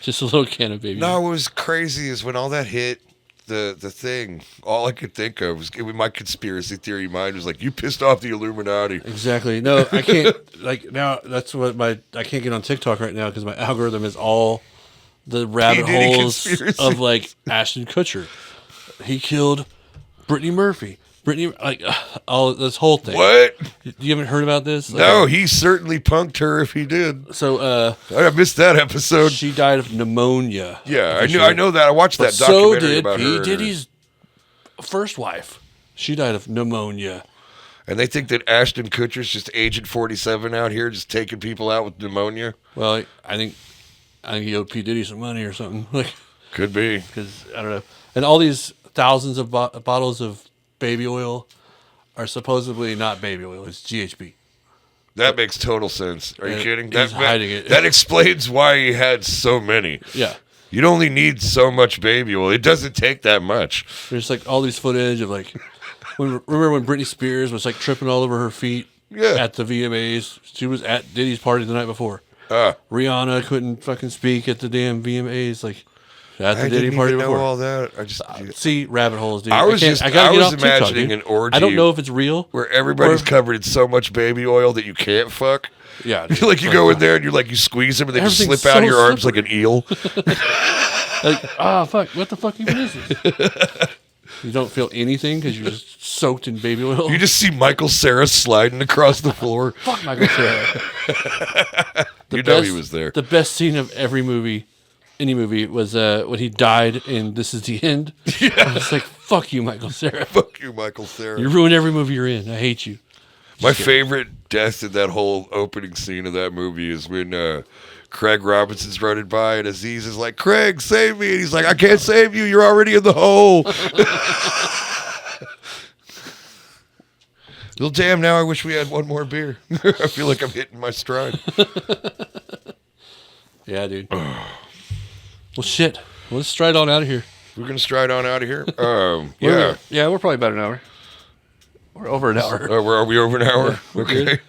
Just a little can of baby. No, what was crazy is when all that hit. The thing, all I could think of was my conspiracy theory mind was like, you pissed off the Illuminati. Exactly. No, I can't. Like now, that's what I can't get on TikTok right now because my algorithm is all the rabbit P. Diddy holes conspiracy. of like Ashton Kutcher. He killed Brittany Murphy. Brittany, like all this whole thing. What? You haven't heard about this? Like, No, he certainly punked her if he did. So I missed that episode. she died of pneumonia. Yeah, officially. I know that. I watched But that documentary so did about her. P. Diddy's first wife. She died of pneumonia. And they think that Ashton Kutcher's just Agent 47 out here, just taking people out with pneumonia. Well, I think he owed P. Diddy some money or something. Like, Could be. because I don't know. And all these thousands of bottles of baby oil are supposedly not baby oil. It's GHB. That makes total sense. Are you And kidding? he's hiding it. That explains why he had so many. Yeah. You'd only need so much baby oil. It doesn't take that much. There's like all these footage of like, remember when Britney Spears was like tripping all over her feet Yeah. at the VMAs? She was at Diddy's party the night before. Ah. Rihanna couldn't fucking speak at the damn VMAs. Like, at the I Diddy didn't party even know before. all that. I just See rabbit holes, dude. I was can't- just- I gotta I get was off TikTok, imagining dude. an orgy I don't know if it's real. where everybody's or- covered in so much baby oil that you can't fuck. Yeah, dude. Like you go in there and you like you squeeze them and they just Everything's slip out of so your arms like an eel. Like, fuck, what the fuck even is this? You don't feel anything because you're just soaked in baby oil. You just see Michael Cera sliding across the floor. Fuck Michael Cera. You know he was there. The best scene of every movie, any movie, was when he died in This Is the End. Yeah. I was like, fuck you, Michael Cera. Fuck you, Michael Cera. You ruin every movie you're in. I hate you. My favorite death in that whole opening scene of that movie is when Craig Robinson's running by and Aziz is like, Craig, save me. And he's like, I can't save you. You're already in the hole. Well, damn, now I wish we had one more beer. I feel like I'm hitting my stride. Yeah, dude. Well, shit. Well, let's stride on out of here. We're going to stride on out of here. Yeah. Yeah, we're probably about an hour. We're over an hour. Are we over an hour? Yeah, we're okay. good.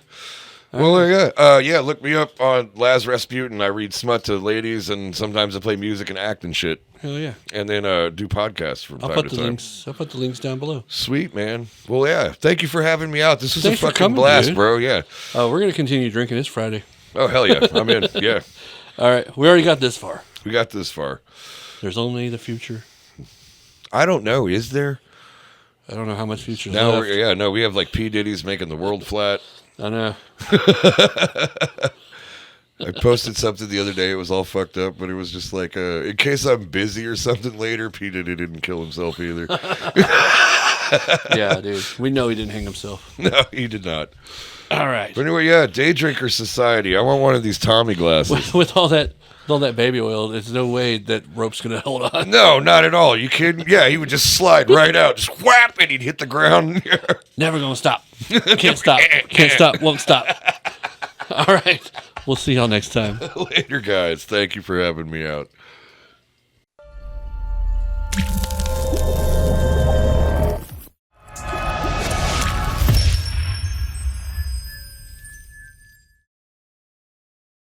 Well, yeah. Look me up on Laz Rasputin. I read smut to ladies, and sometimes I play music and act and shit, Hell yeah. and then do podcasts from I'll time put to the time. links. I'll put the links down below. Sweet, man. Well, yeah. Thank you for having me out. This was Thanks a for fucking coming, blast, dude. bro. Yeah. We're gonna continue drinking. It's Friday. Oh hell yeah, I'm in. Yeah, All right, we already got this far. we got this far. There's only the future. I don't know. Is there? I don't know how much future's No. left. Yeah. No. We have like P Diddy's making the world flat. I know. I posted something the other day. It was all fucked up, but it was just like, in case I'm busy or something later, Pete didn't kill himself either. Yeah, dude. We know he didn't hang himself. No, he did not. All right. But anyway, yeah, Day Drinker Society. I want one of these Tommy glasses. With all that baby oil, there's no way that rope's gonna hold on. No, not at all. You kidding? Yeah, he would just slide right out, just whap, and he'd hit the ground. Never gonna stop. Can't stop. Can't stop. Won't stop. All right. We'll see y'all next time. Later, guys. Thank you for having me out.